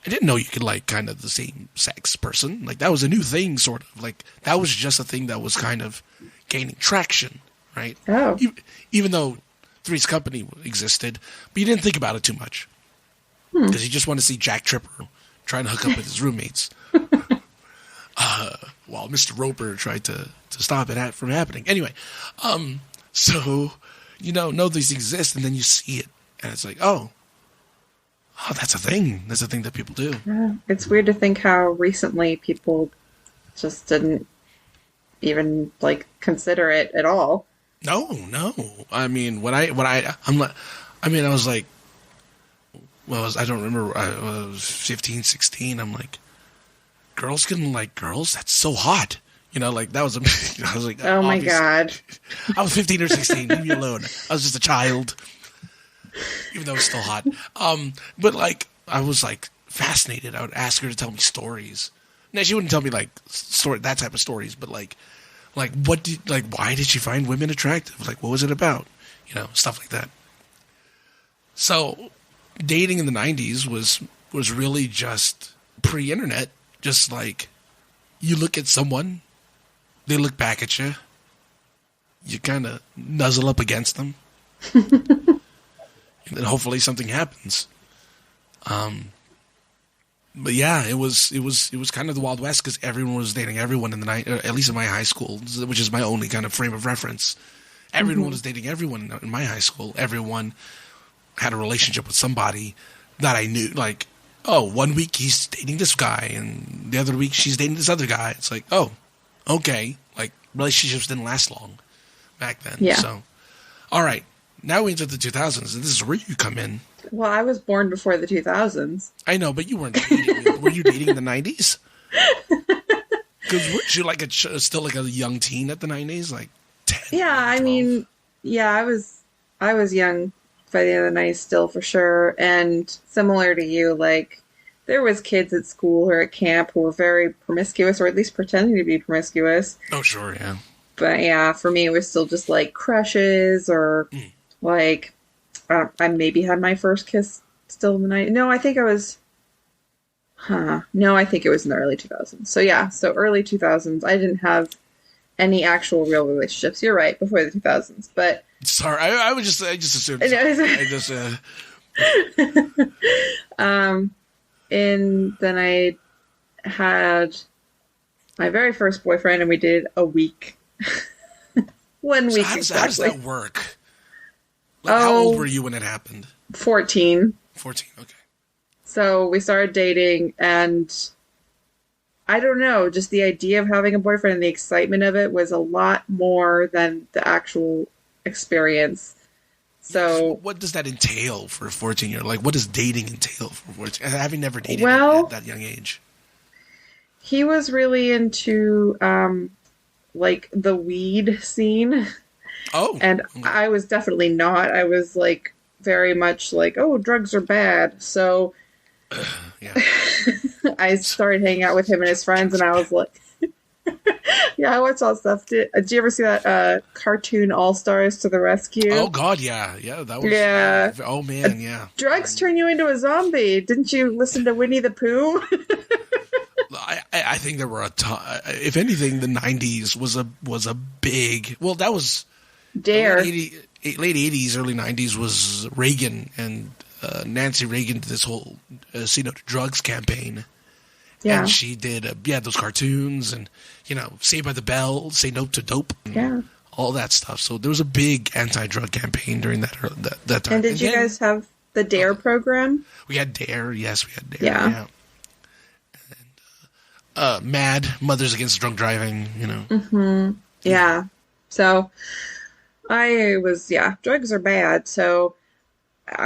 I didn't know you could like kind of the same sex person. Like that was a new thing, sort of. Like that was just a thing that was kind of gaining traction, right? Oh. Even though Three's Company existed, but you didn't think about it too much because you just want to see Jack Tripper trying to hook up with his roommates, while Mr. Roper tried to stop it from happening. Anyway, so you know these exist, and then you see it, and it's like, oh, that's a thing. That's a thing that people do. Yeah. It's weird to think how recently people just didn't even like consider it at all. No. I mean, I was like, well, I don't remember. I was 15, 16. I'm like, girls can like girls. That's so hot. You know, like that was. I was like, oh my god. I was 15 or 16. Leave me alone. I was just a child. even though it's still hot. But like, I was like fascinated. I would ask her to tell me stories. Now she wouldn't tell me like that type of stories, but like why did she find women attractive? Like, what was it about? You know, stuff like that. So, dating in the 90s was really just pre-internet. Just like, you look at someone, they look back at you, you kind of nuzzle up against them, and then hopefully something happens. But yeah, it was kind of the Wild West because everyone was dating everyone in the night, at least in my high school, which is my only kind of frame of reference. Everyone was dating everyone in my high school. Everyone had a relationship with somebody that I knew. Like, oh, 1 week he's dating this guy, and the other week she's dating this other guy. It's like, oh, okay. Like, relationships didn't last long back then. Yeah. So, all right. Now we enter the 2000s, and this is where you come in. Well, I was born before the 2000s. I know, but you weren't dating. Were you dating in the 90s? Because weren't you like still like a young teen at the 90s? Like 10? Yeah, 12? I mean, yeah, I was young by the end of the night still for sure. And similar to you, like, there was kids at school or at camp who were very promiscuous, or at least pretending to be promiscuous. Oh, sure, yeah. But yeah, for me, it was still just like crushes or like, I maybe had my first kiss still in the night. No, I think I was, no, I think it was in the early 2000s. So yeah, so early 2000s, I didn't have any actual real relationships. You're right, before the 2000s, but. Sorry, I just assumed. And then I had my very first boyfriend, and we did a week. 1 week exactly. How does that work? Like, how old were you when it happened? 14. 14, okay. So we started dating, and I don't know, just the idea of having a boyfriend and the excitement of it was a lot more than the actual experience. So what does that entail for a 14-year-old? Like, what does dating entail for 14? Having never dated at that young age. He was really into like the weed scene. Oh. And okay. I was definitely not. I was like very much like, oh, drugs are bad. So yeah. I started hanging out with him and his friends, and I was like, yeah, I watched all stuff. Did you ever see that cartoon All Stars to the Rescue? Oh God, yeah, that was. Yeah. Oh man, yeah. Drugs turn you into a zombie. Didn't you listen to Winnie the Pooh? I think there were a ton. If anything, the 90s was a big. Well, that was Dare. Late 80s, early 90s was Reagan and Nancy Reagan did this whole "Say No to Drugs" campaign. Yeah. And she did, those cartoons and, Saved by the Bell, Say No to Dope. And all that stuff. So there was a big anti-drug campaign during that time. And did you guys have the DARE program? We had DARE. Yes, we had DARE. Yeah. And MAD, Mothers Against Drunk Driving, Mm-hmm. Yeah. So I was, drugs are bad. So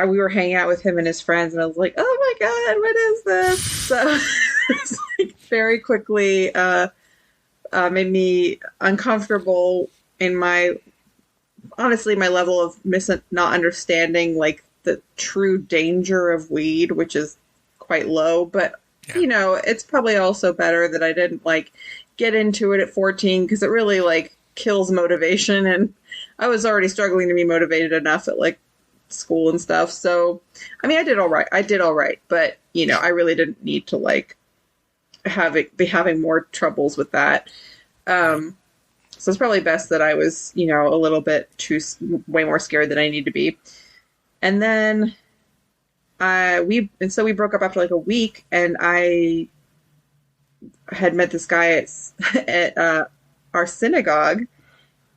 we were hanging out with him and his friends, and I was like, oh my God, what is this? So it's like very quickly made me uncomfortable in my level of not understanding like the true danger of weed, which is quite low. But, it's probably also better that I didn't like get into it at 14 because it really like kills motivation. And I was already struggling to be motivated enough at like school and stuff. So, I mean, I did all right, but I really didn't need to like be having more troubles with that. So it's probably best that I was, a little bit way more scared than I need to be. And then we broke up after like a week, and I had met this guy at our synagogue,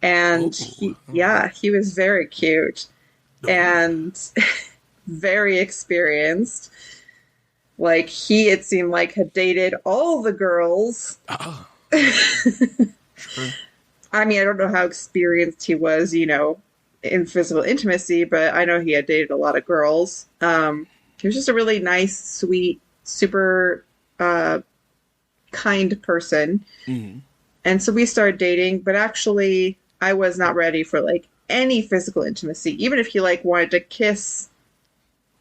and he was very cute and very experienced. Like it seemed like had dated all the girls. Oh. Sure. I mean, I don't know how experienced he was, in physical intimacy, but I know he had dated a lot of girls. He was just a really nice, sweet, super kind person. Mm-hmm. And so we started dating, but actually I was not ready for like any physical intimacy. Even if he like wanted to kiss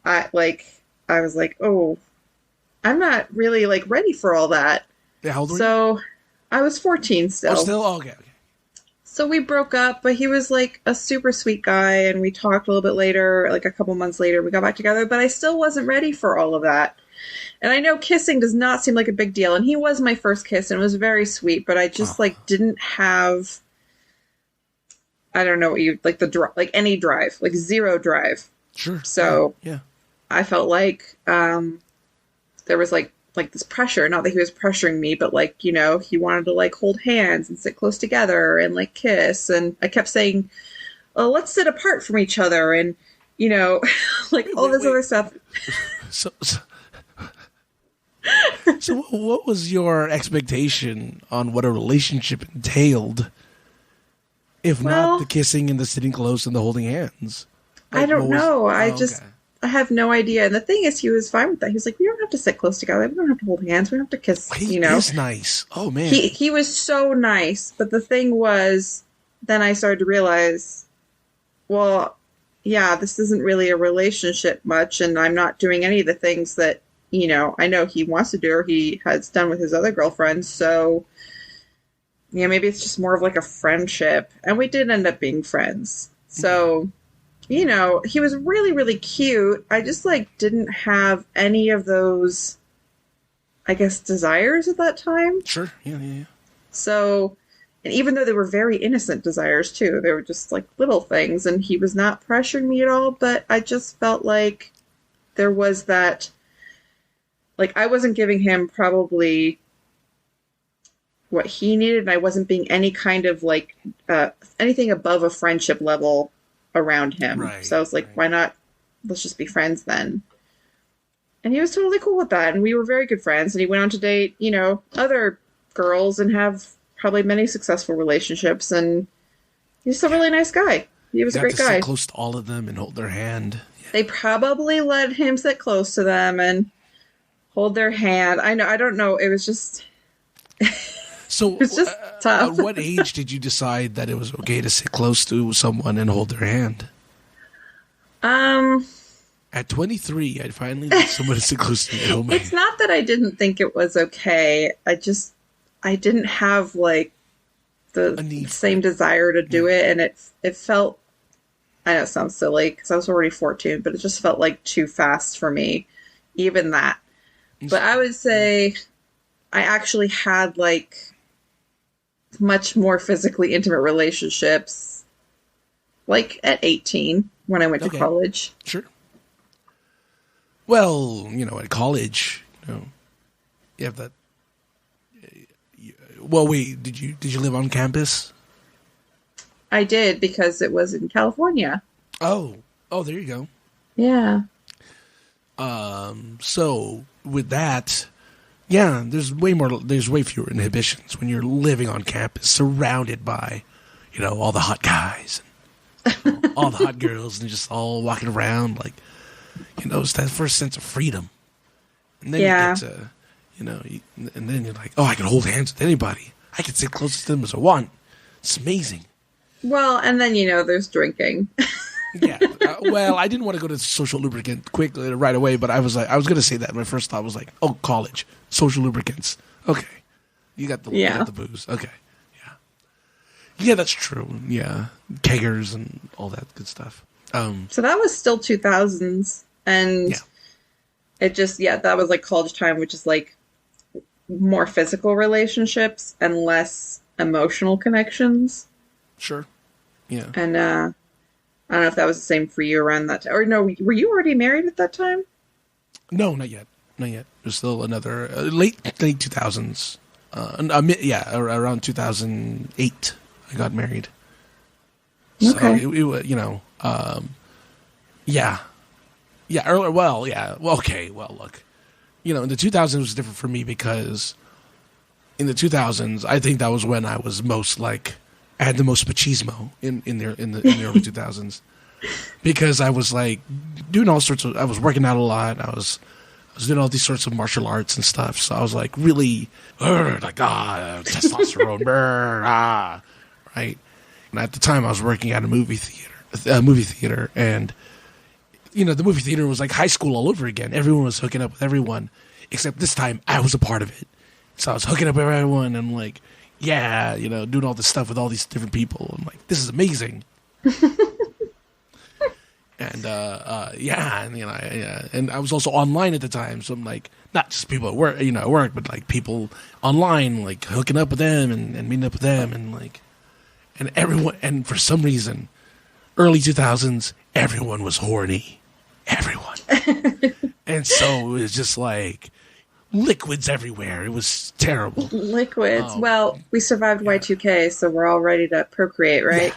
I was like, oh, I'm not really like ready for all that. Yeah, how old were you? So I was 14 still. Oh, still? Oh, okay. So we broke up, but he was like a super sweet guy, and we talked a little bit later, like a couple months later, we got back together, but I still wasn't ready for all of that. And I know kissing does not seem like a big deal, and he was my first kiss, and it was very sweet, but I just like didn't have, I don't know what you, like like any drive, like zero drive. Sure. So yeah. I felt like there was like this pressure, not that he was pressuring me, but like, you know, he wanted to like hold hands and sit close together and like kiss. And I kept saying, oh, let's sit apart from each other. And, you know, like all this other stuff. So what was your expectation on what a relationship entailed, if not the kissing and the sitting close and the holding hands? Like, I don't know. Okay. I have no idea. And the thing is, he was fine with that. He was like, we don't have to sit close together. We don't have to hold hands. We don't have to kiss, He you know. is nice. Oh, man. He was so nice. But the thing was, then I started to realize, well, yeah, this isn't really a relationship much. And I'm not doing any of the things that, you know, I know he wants to do or he has done with his other girlfriends. So, yeah, maybe it's just more of like a friendship. And we did end up being friends. So... you know, he was really, really cute. I just, like, didn't have any of those, I guess, desires at that time. Sure. Yeah. So, and even though they were very innocent desires, too, they were just, like, little things, and he was not pressuring me at all, but I just felt like there was that, like, I wasn't giving him probably what he needed, and I wasn't being any kind of, like, anything above a friendship level around him. Right, so I was like, why not? Let's just be friends then. And he was totally cool with that. And we were very good friends. And he went on to date, you know, other girls and have probably many successful relationships. And he's a really nice guy. He was a great guy. Sit close to all of them and hold their hand. Yeah. They probably let him sit close to them and hold their hand. I don't know. It was just... So, it was just tough. At what age did you decide that it was okay to sit close to someone and hold their hand? At 23, I finally let someone to sit close to me. Oh, it's not that I didn't think it was okay. I didn't have like the same desire to do it, and it felt. I know it sounds silly because I was already 14, but it just felt like too fast for me. Even that, but I would say I actually had like much more physically intimate relationships like at 18 when I went to college. Sure. Well, you know, at college, you know, you have that. Well, wait, did you live on campus? I did because it was in California. Oh, there you go. Yeah. So with that, yeah, there's way fewer inhibitions when you're living on campus, surrounded by, you know, all the hot guys, and all the hot girls, and just all walking around like, you know, it's that first sense of freedom. And then you get to, you know, and then you're like, oh, I can hold hands with anybody. I can sit close to them as I want. It's amazing. Well, and then, you know, there's drinking. Yeah. Well, I didn't want to go to social lubricant quickly right away, but I was going to say that. My first thought was like, oh, college, social lubricants. Okay. You got the booze. Okay. Yeah. Yeah, that's true. Yeah. Keggers and all that good stuff. So that was still 2000s. And it just, that was like college time, which is like more physical relationships and less emotional connections. Sure. Yeah. And, I don't know if that was the same for you around that time. Or no, were you already married at that time? No, not yet. There's still another late 2000s. Around 2008, I got married. Okay. So it you know, yeah. Earlier. Well, yeah. Well, okay. Well, look, you know, in the 2000s was different for me because in the 2000s, I think that was when I was most like. I had the most machismo in the early 2000s because I was like doing all sorts of. I was working out a lot. I was doing all these sorts of martial arts and stuff. So I was like really testosterone, right? And at the time, I was working at a movie theater, and the movie theater was like high school all over again. Everyone was hooking up with everyone, except this time I was a part of it. So I was hooking up with everyone and like, yeah, doing all this stuff with all these different people. I'm like, this is amazing. And and I was also online at the time, so I'm like, not just people at work, but like people online, like hooking up with them and meeting up with them, and like, and everyone, and for some reason, early 2000s, everyone was horny, everyone, and so it was just like liquids everywhere. It was terrible. Liquids. Well, we survived Y2K, so we're all ready to procreate, right?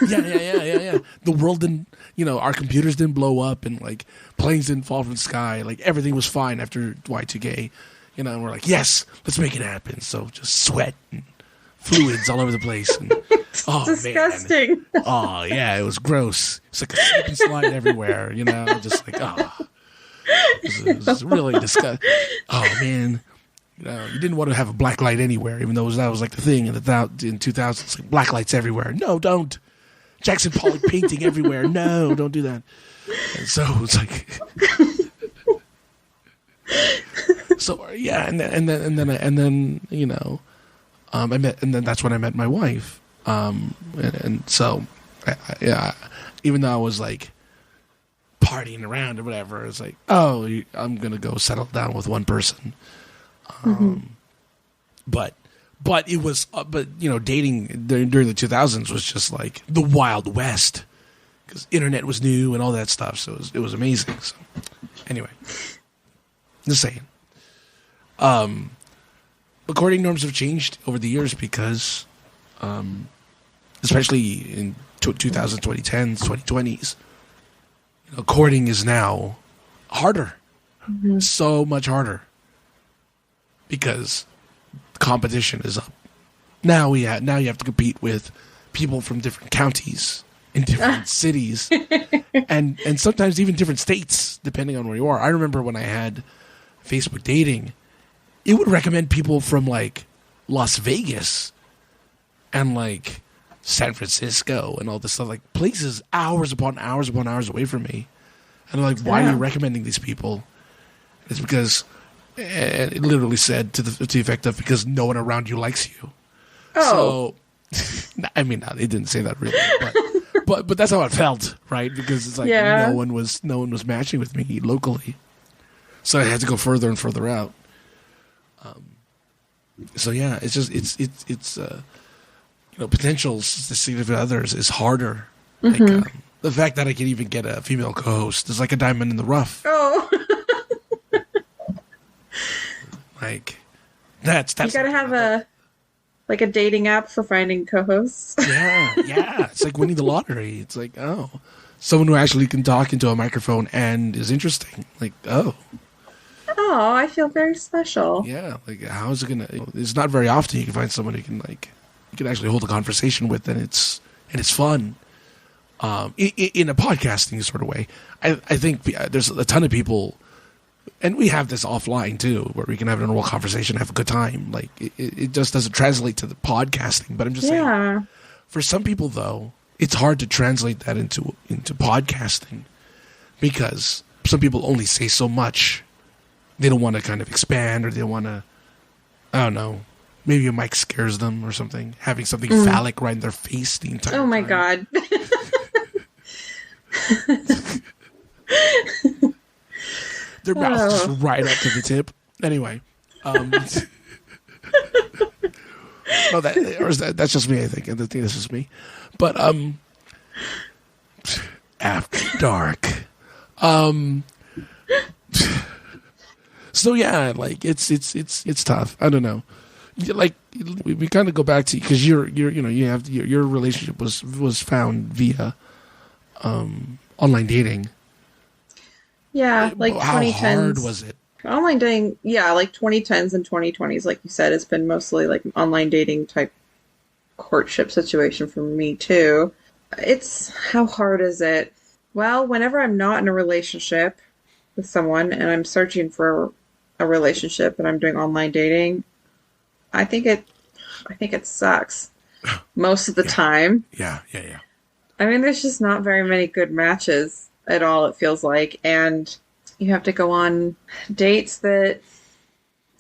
Yeah. The world didn't, our computers didn't blow up and like planes didn't fall from the sky. Like everything was fine after Y2K, and we're like, yes, let's make it happen. So just sweat and fluids all over the place. And, disgusting. Man. Oh yeah, it was gross. It's like a slip and slide everywhere, just like, it was really disgusting. Oh man. You didn't want to have a black light anywhere, even though that was like the thing in 2000s. Like black lights everywhere. No, don't. Jackson Pollock painting everywhere. No, don't do that. And so it's like, so yeah, and then I met, and then that's when I met my wife. And so, even though I was like partying around or whatever, it's like, I'm gonna go settle down with one person. But it was, dating during the 2000s was just like the Wild West because internet was new and all that stuff. So it was amazing. So anyway, just saying. Courting norms have changed over the years because, especially in 2000s, 2010s, 2020s, courting is now harder, so much harder. Because competition is up. Now you have to compete with people from different counties in different cities, and sometimes even different states, depending on where you are. I remember when I had Facebook dating, it would recommend people from like Las Vegas and like San Francisco and all this stuff, like places hours upon hours upon hours away from me. And I'm like, why are you recommending these people? It's because. And it literally said to the effect of because no one around you likes you. Oh, so I mean, it didn't say that really, but that's how it felt, right? Because it's like no one was matching with me locally, so I had to go further and further out. So yeah, it's just it's potential significant others is harder. Like the fact that I can even get a female co-host is like a diamond in the rough. Oh. Like that's you gotta have a dating app for finding co-hosts. Yeah. It's like winning the lottery. It's like, someone who actually can talk into a microphone and is interesting. Like, I feel very special. Yeah, like how is it gonna? It's not very often you can find someone who can you can actually hold a conversation with, and it's fun. In a podcasting sort of way, I think there's a ton of people. And we have this offline too, where we can have a normal conversation, have a good time. Like it just doesn't translate to the podcasting. But I'm just saying, for some people though, it's hard to translate that into podcasting because some people only say so much. They don't want to kind of expand, or they want to, I don't know, maybe a mic scares them or something. Having something phallic right in their face the entire time. Oh my God. Their mouth just right up to the tip. Anyway, no, that's just me. I think that's just me. But after dark. So yeah, like it's tough. I don't know. Like we kind of go back to because you have your relationship was found via online dating. Yeah, like how 2010s. hard was it? Online dating, like 2010s and 2020s, like you said, it's been mostly like an online dating type courtship situation for me too. It's how hard is it? Well, whenever I'm not in a relationship with someone and I'm searching for a relationship and I'm doing online dating, I think it sucks most of the time. Yeah. I mean, there's just not very many good matches. at all, it feels like. And you have to go on dates that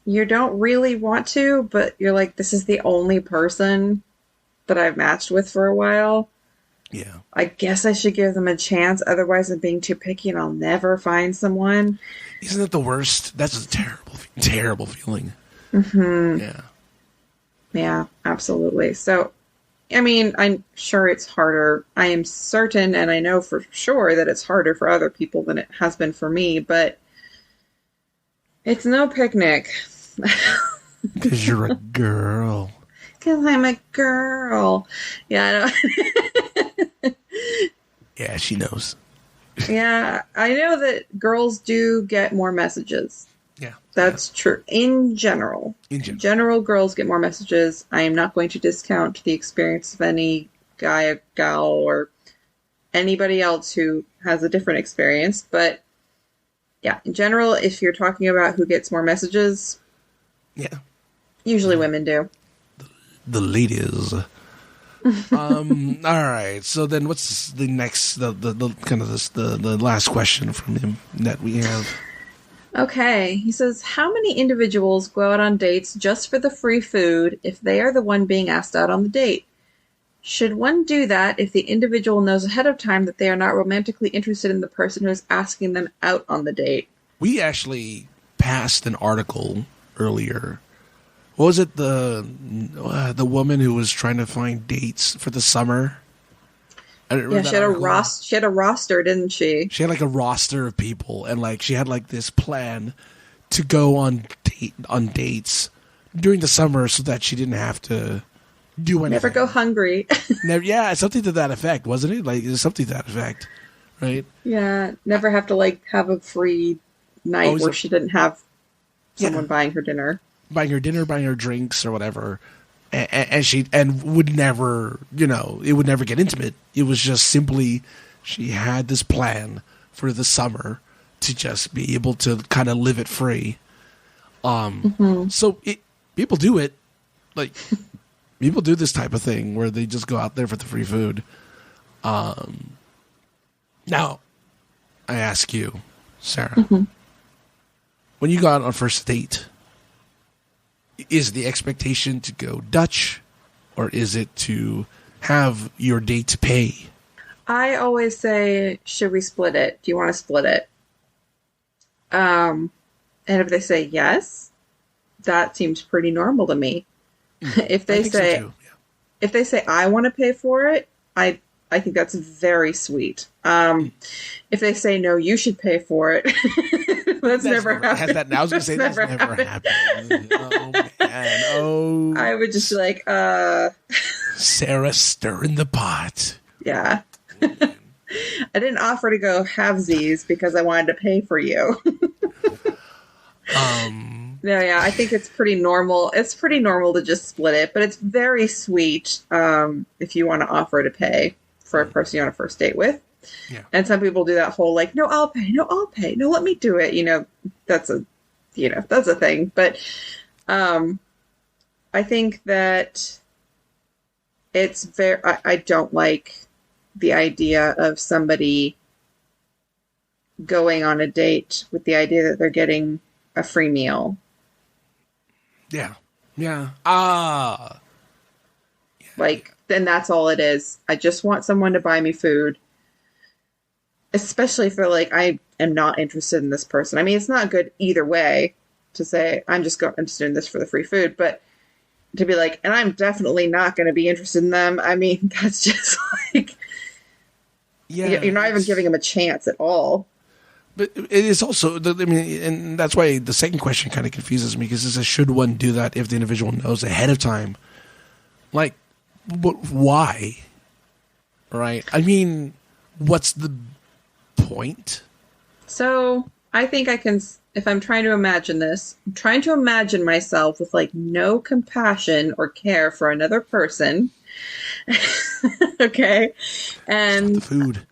you don't really want to, but you're like, this is the only person that I've matched with for a while. Yeah. I guess I should give them a chance. Otherwise, I'm being too picky and I'll never find someone. Isn't that the worst? That's a terrible, terrible feeling. Mm-hmm. Yeah. Yeah, absolutely. So, I mean, I'm sure it's harder. I am certain, and I know for sure that it's harder for other people than it has been for me, but it's no picnic. Because you're a girl. Because I'm a girl. Yeah, I know. Yeah, she knows. Yeah, I know that girls do get more messages. Yeah. That's true. In general. Girls get more messages. I am not going to discount the experience of any guy, gal, or anybody else who has a different experience. But yeah, in general, if you're talking about who gets more messages, yeah, usually women do. The ladies. All right. So then, what's the next, the kind of the last question from him that we have? Okay, he says, how many individuals go out on dates just for the free food if they are the one being asked out on the date? Should one do that if the individual knows ahead of time that they are not romantically interested in the person who is asking them out on the date? We actually passed an article earlier. What was it? The woman who was trying to find dates for the summer? Yeah, she had a roster, didn't she? She had like a roster of people, and like she had like this plan to go on dates during the summer so that she didn't have to do anything. Never go hungry. Yeah, something to that effect, wasn't it? Like something to that effect, right? Yeah, never have to like have a free night where she didn't have someone buying her dinner, buying her drinks or whatever. And would never, it would never get intimate. It was just simply she had this plan for the summer to just be able to kind of live it free. So people do it, like people do this type of thing where they just go out there for the free food. Now, I ask you, Sarah, when you go out on a first date, is the expectation to go Dutch, or is it to have your date pay? I always say, should we split it? Do you want to split it? And if they say yes, that seems pretty normal to me. If they say, if they say I want to pay for it, I think that's very sweet. If they say no, you should pay for it. That's never happened. I was going to say that's never happened. Oh, man. Oh. I would just be like, Sarah, stir in the pot. Yeah. I didn't offer to go halvesies because I wanted to pay for you. No, yeah, I think it's pretty normal. It's pretty normal to just split it, but it's very sweet if you want to offer to pay for a person you're on a first date with. Yeah. And some people do that whole like, no, I'll pay. No, I'll pay. No, let me do it. That's a thing. But I think that it's very, I don't like the idea of somebody going on a date with the idea that they're getting a free meal. Yeah. Yeah. Like, then that's all it is. I just want someone to buy me food. Especially for like, I am not interested in this person. I mean, it's not good either way to say, I'm just doing this for the free food, but to be like, and I'm definitely not going to be interested in them. I mean, that's just like, you're not even giving them a chance at all. But it is also, and that's why the second question kind of confuses me, because it says, should one do that if the individual knows ahead of time? Like, why? Right? I mean, what's the point? So I think I can, if I'm trying to imagine this, I'm trying to imagine myself with like no compassion or care for another person. Okay. And the food.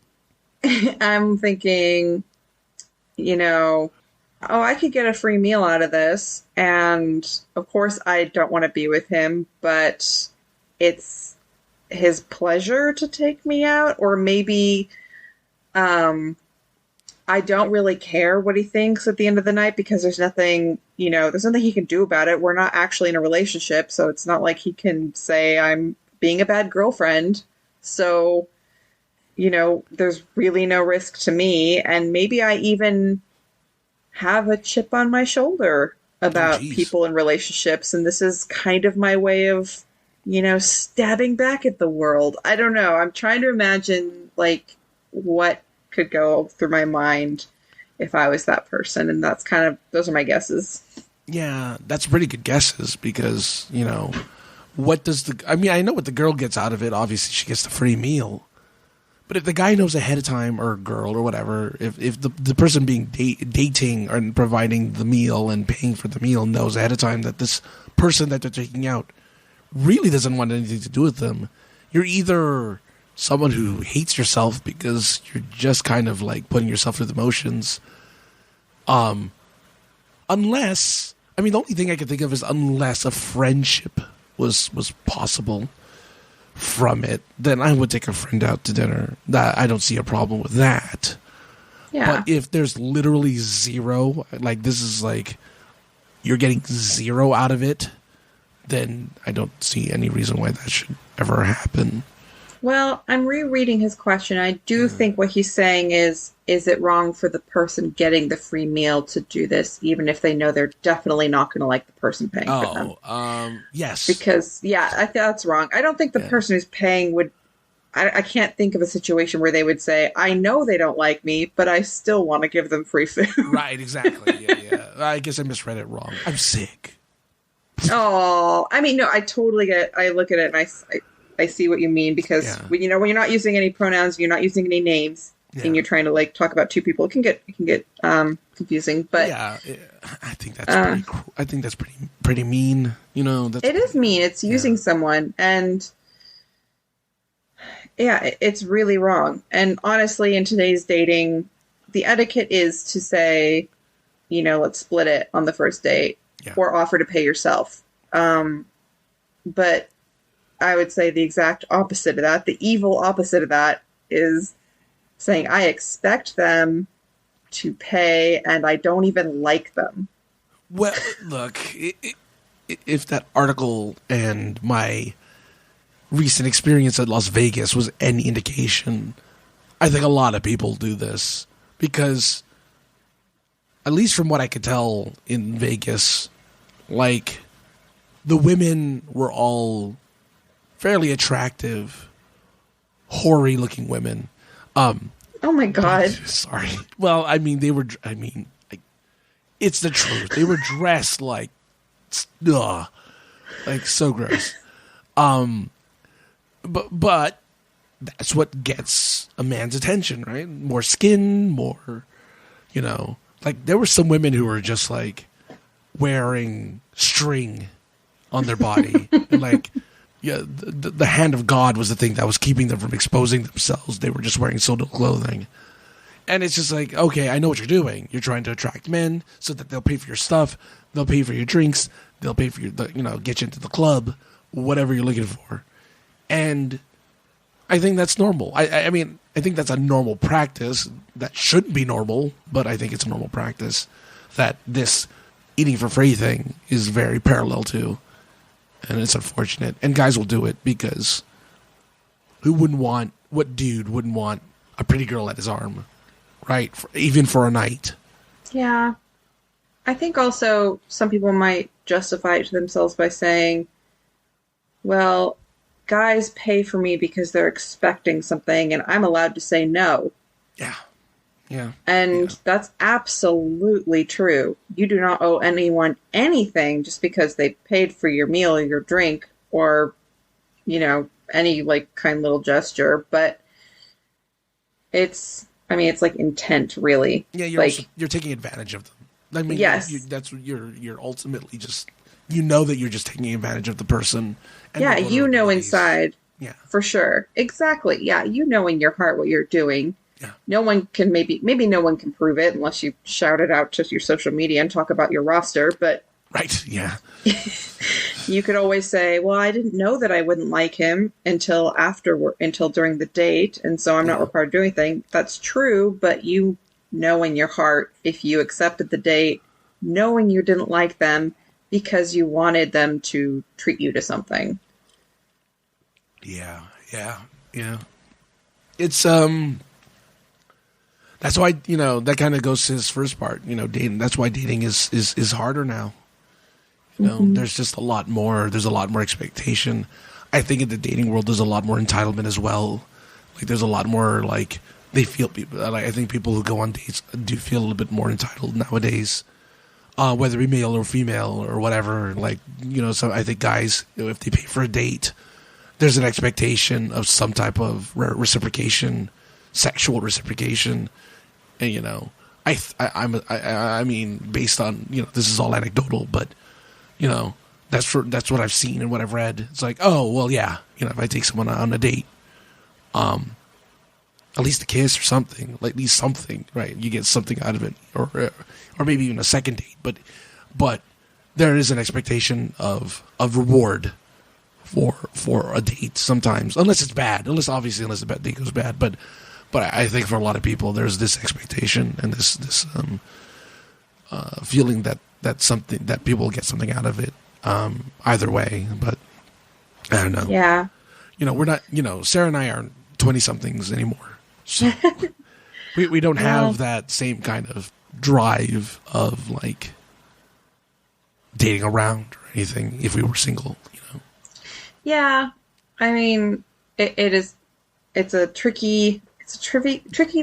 I'm thinking, I could get a free meal out of this. And of course I don't want to be with him, but it's his pleasure to take me out, or maybe, I don't really care what he thinks at the end of the night because there's nothing, there's nothing he can do about it. We're not actually in a relationship, so it's not like he can say I'm being a bad girlfriend. So, there's really no risk to me. And maybe I even have a chip on my shoulder about people in relationships. And this is kind of my way of, stabbing back at the world. I don't know. I'm trying to imagine, like, what could go through my mind if I was that person. And those are my guesses. Yeah, that's pretty good guesses because, what does I know what the girl gets out of it. Obviously, she gets the free meal. But if the guy knows ahead of time, or girl, or whatever, if the person being dating and providing the meal and paying for the meal knows ahead of time that this person that they're taking out really doesn't want anything to do with them, you're either someone who hates yourself because you're just kind of like putting yourself through the motions. Unless, the only thing I can think of is unless a friendship was possible from it, then I would take a friend out to dinner. That I don't see a problem with that. Yeah. But if there's literally zero, like this is like you're getting zero out of it, then I don't see any reason why that should ever happen. Well, I'm rereading his question. I do think what he's saying is it wrong for the person getting the free meal to do this, even if they know they're definitely not going to like the person paying for them? Yes. Because, I think that's wrong. I don't think the person who's paying would... I can't think of a situation where they would say, I know they don't like me, but I still want to give them free food. Right, exactly. Yeah. I guess I misread it wrong. I'm sick. Oh, no, I totally get it. I look at it and I see what you mean because when you're not using any pronouns, you're not using any names, and you're trying to like talk about two people, it can get confusing. But I think that's pretty mean. It is mean. It's using someone, and it's really wrong. And honestly, in today's dating, the etiquette is to say, let's split it on the first date or offer to pay yourself. But I would say the exact opposite of that. The evil opposite of that is saying, I expect them to pay and I don't even like them. Well, look, if that article and my recent experience at Las Vegas was any indication, I think a lot of people do this because, at least from what I could tell in Vegas, like, the women were all fairly attractive, hoary-looking women. Oh my God. Sorry. Well, it's the truth. They were dressed like so gross. But that's what gets a man's attention, right? More skin, more, like there were some women who were just like wearing string on their body, and like. Yeah, the hand of God was the thing that was keeping them from exposing themselves. They were just wearing so little clothing. And it's just like, okay, I know what you're doing. You're trying to attract men so that they'll pay for your stuff. They'll pay for your drinks. They'll pay for get you into the club, whatever you're looking for. And I think that's normal. I think that's a normal practice. That shouldn't be normal, but I think it's a normal practice that this eating for free thing is very parallel to. And it's unfortunate. And guys will do it because what dude wouldn't want a pretty girl at his arm, right? Even for a night. Yeah. I think also some people might justify it to themselves by saying, well, guys pay for me because they're expecting something and I'm allowed to say no. Yeah. Yeah. And that's absolutely true. You do not owe anyone anything just because they paid for your meal or your drink or, any like kind little gesture. But it's like intent, really. Yeah, you're taking advantage of them. Yes. That's what you're ultimately just, that you're just taking advantage of the person. And inside. Yeah. For sure. Exactly. Yeah. In your heart what you're doing. Yeah. No one can maybe no one can prove it unless you shout it out to your social media and talk about your roster. But right, yeah, you could always say, "Well, I didn't know that I wouldn't like him until during the date, and so I'm not required to do anything." That's true, but you know in your heart if you accepted the date, knowing you didn't like them because you wanted them to treat you to something. Yeah. It's that's why, that kind of goes to his first part, dating. That's why dating is harder now. There's just a lot more. There's a lot more expectation. I think in the dating world, there's a lot more entitlement as well. Like, there's a lot more, like, they feel people. Like, I think people who go on dates do feel a little bit more entitled nowadays, whether it be male or female or whatever. Like, so I think guys, if they pay for a date, there's an expectation of some type of reciprocation, sexual reciprocation, and I mean, based on this is all anecdotal, but that's what I've seen and what I've read. It's like, oh well, yeah, if I take someone on a date, at least a kiss or something, like at least something, right? You get something out of it, or maybe even a second date, but there is an expectation of reward for a date sometimes, unless it's bad, unless the bad date goes bad, but I think for a lot of people there's this expectation and this feeling that something, that people get something out of it, either way. But I don't know. Yeah. We're not, Sarah and I aren't 20-somethings anymore. So we don't have that same kind of drive of like dating around or anything if we were single, Yeah. I mean, it's a tricky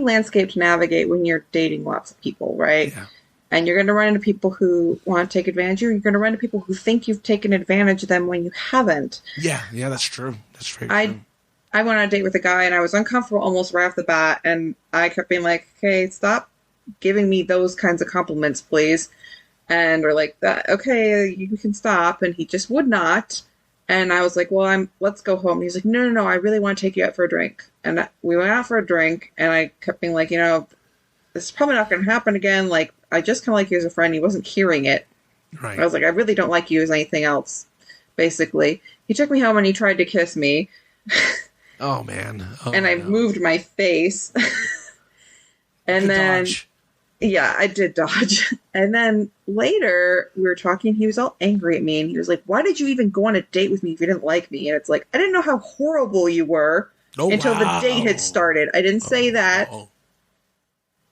landscape to navigate when you're dating lots of people, right? Yeah. And you're going to run into people who want to take advantage of you. You're going to run into people who think you've taken advantage of them when you haven't. Yeah, that's true. That's very true. I went on a date with a guy, and I was uncomfortable almost right off the bat, and I kept being like, okay, stop giving me those kinds of compliments, please. And we're like, okay, you can stop. And he just would not. And I was like, well, let's go home. And he's like, no, I really want to take you out for a drink. And we went out for a drink, and I kept being like, this is probably not going to happen again. Like, I just kind of like you as a friend. He wasn't hearing it. Right. I was like, I really don't like you as anything else, basically. He took me home and he tried to kiss me. Oh, man. And I moved my face. And then, dodge. Yeah, I did dodge. And then later we were talking. He was all angry at me. And he was like, why did you even go on a date with me if you didn't like me? And it's like, I didn't know how horrible you were until the date had started. I didn't say that.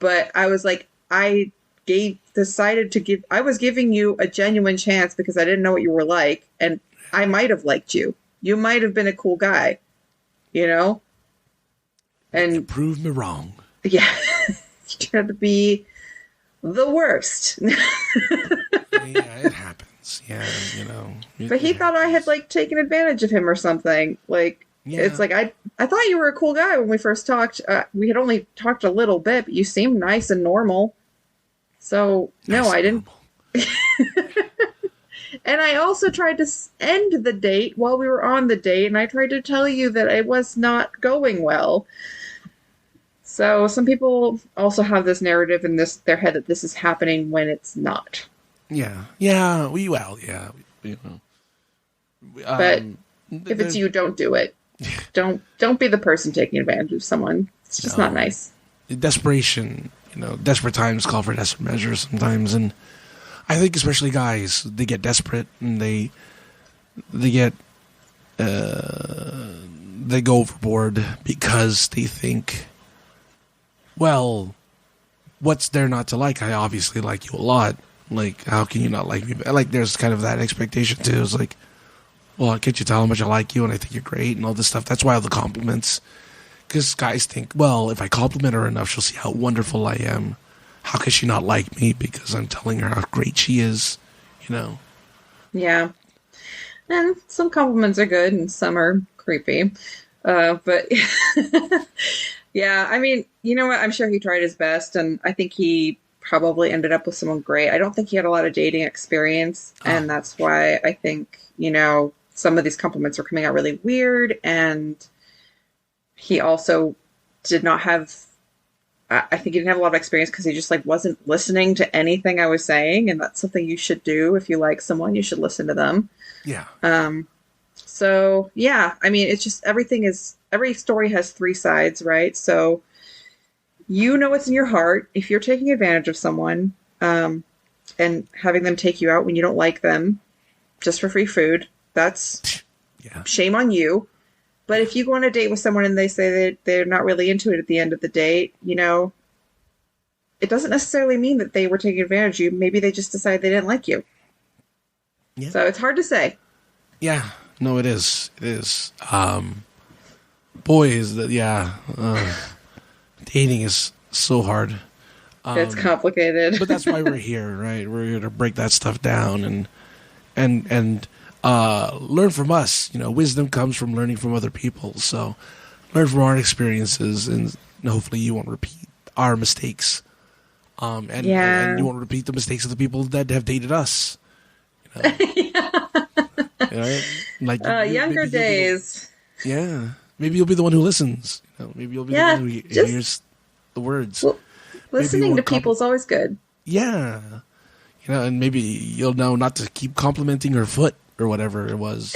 But I was like, I was giving you a genuine chance because I didn't know what you were like. And I might have liked you. You might have been a cool guy, And you proved me wrong. Yeah. You turned to be the worst. Yeah, it happens. Yeah, But he thought I had taken advantage of him or something. It's like, I thought you were a cool guy when we first talked. We had only talked a little bit, but you seemed nice and normal. So, no, I didn't. And I also tried to end the date while we were on the date, and I tried to tell you that it was not going well. So some people also have this narrative in their head that this is happening when it's not. Yeah. But if it's you, don't do it. Don't be the person taking advantage of someone. It's just not nice. Desperation, desperate times call for desperate measures sometimes, and I think especially guys, they get desperate and they go overboard because they think, well, what's there not to like? I obviously like you a lot. Like, how can you not like me? Like, there's kind of that expectation too. It's like, well, can't you tell how much I like you and I think you're great and all this stuff? That's why all the compliments. Because guys think, well, if I compliment her enough, she'll see how wonderful I am. How could she not like me? Because I'm telling her how great she is, Yeah. And some compliments are good and some are creepy. But yeah, I mean, you know what? I'm sure he tried his best, and I think he probably ended up with someone great. I don't think he had a lot of dating experience, and that's why I think, some of these compliments were coming out really weird, and he also did not have, I think he didn't have a lot of experience because he just wasn't listening to anything I was saying, and that's something you should do. If you like someone, you should listen to them. Yeah. So yeah, I mean, it's just every story has three sides, right? So you know what's in your heart. If you're taking advantage of someone and having them take you out when you don't like them just for free food, that's shame on you. But if you go on a date with someone and they say that they're not really into it at the end of the date, you know, it doesn't necessarily mean that they were taking advantage of you. Maybe they just decided they didn't like you. Yeah. So it's hard to say. Yeah. No, it is. It is. Boy, is that, dating is so hard. It's complicated. But that's why we're here, right? We're here to break that stuff down and learn from us. You know, wisdom comes from learning from other people. So learn from our experiences, and hopefully you won't repeat our mistakes. And you won't repeat the mistakes of the people that have dated us. You know? You know, like younger days. Maybe you'll be the one who listens. You know, maybe you'll be the one who hears the words. Well, listening to people is always good. Yeah. You know, and maybe you'll know not to keep complimenting her foot or whatever it was.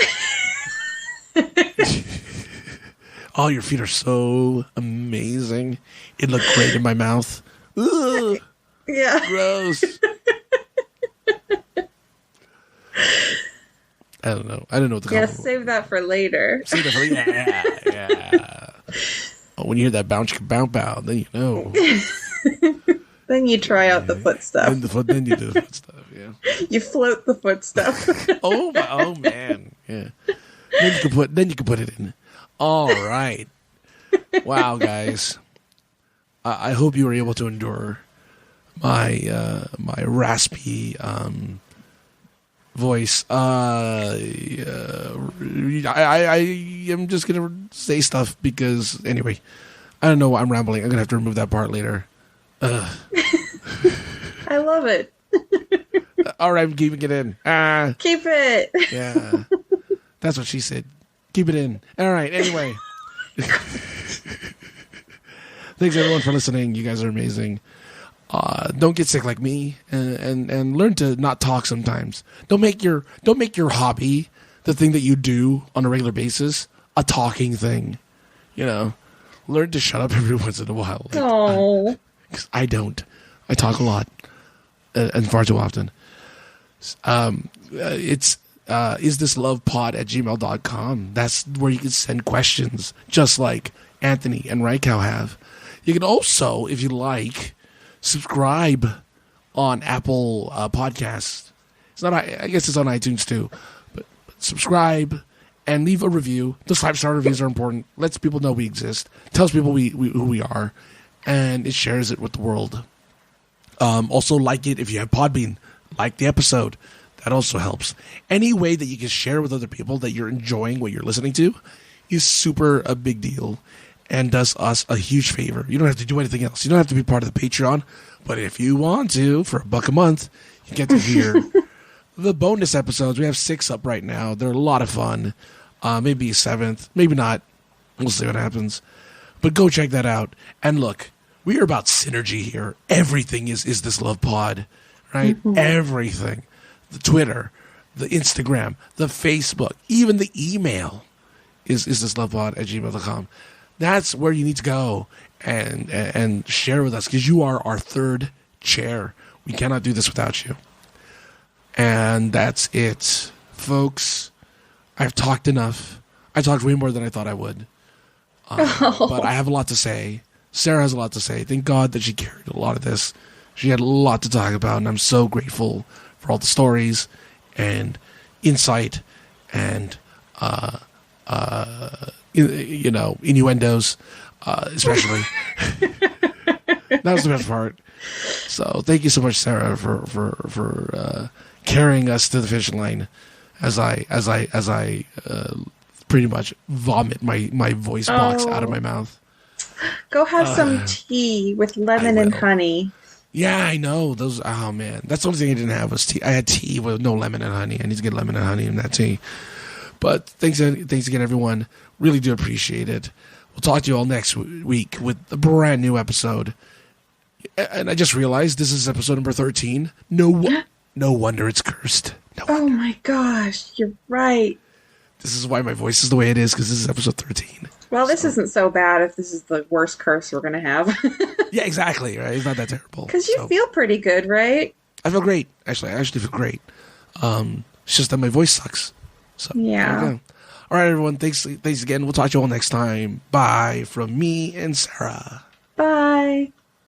Oh, your feet are so amazing. It looked great in my mouth. Ugh, yeah. Gross. I don't know. I don't know what the compliment. Save that for later. Save that for later. Yeah. Oh, when you hear that bounce, bow, then you know. Then you try out the foot stuff. Then you do the foot stuff. Yeah. You float the foot stuff. Oh man. Yeah. Then you can put it in. All right. Wow, guys. I hope you were able to endure my my raspy voice. I am just gonna say stuff because anyway, I don't know why I'm rambling. I'm gonna have to remove that part later. I love it. All right, I'm keeping it in. Keep it. Yeah, that's what she said. Keep it in. All right. Anyway, thanks everyone for listening. You guys are amazing. Don't get sick like me, and learn to not talk sometimes. Don't make your hobby, the thing that you do on a regular basis, a talking thing. You know, learn to shut up every once in a while. Oh, because I don't. I talk a lot and far too often. It's IsThisLovePod@gmail.com. That's where you can send questions, just like Anthony and Raikau have. You can also, if you like, subscribe on Apple Podcasts. It's not. I guess it's on iTunes too. But subscribe and leave a review. Those 5-star reviews are important. Lets people know we exist. Tells people who we are, and it shares it with the world. Also, like it if you have Podbean. Like the episode. That also helps. Any way that you can share with other people that you're enjoying what you're listening to is super a big deal and does us a huge favor. You don't have to do anything else. You don't have to be part of the Patreon, but if you want to, for $1 a month, you get to hear the bonus episodes. We have 6 up right now. They're a lot of fun. Maybe a 7th, maybe not. We'll see what happens. But go check that out. And look, we are about synergy here. Everything is this love pod, right? Mm-hmm. Everything. The Twitter, the Instagram, the Facebook, even the email is IsThisLovePod@gmail.com. That's where you need to go and share with us, because you are our third chair. We cannot do this without you. And that's it, folks. I've talked enough. I talked way more than I thought I would. But I have a lot to say. Sarah has a lot to say. Thank God that she carried a lot of this. She had a lot to talk about, and I'm so grateful for all the stories and insight and innuendos, especially. That was the best part. So thank you so much, Sarah, for carrying us to the finish line as I pretty much vomit my voice box out of my mouth. Go have some tea with lemon and honey. Yeah, I know. Those. Oh, man. That's the only thing I didn't have was tea. I had tea with no lemon and honey. I need to get lemon and honey in that tea. But thanks again, everyone. Really do appreciate it. We'll talk to you all next week with a brand new episode. And I just realized this is episode number 13. No wonder it's cursed. Oh, my gosh. You're right. This is why my voice is the way it is, because this is episode 13. Well, this isn't so bad if this is the worst curse we're going to have. Yeah, exactly. Right? It's not that terrible. Because you feel pretty good, right? I feel great. Actually, I actually feel great. It's just that my voice sucks. So Yeah. there we go. All right, everyone. Thanks again. We'll talk to you all next time. Bye from me and Sarah. Bye.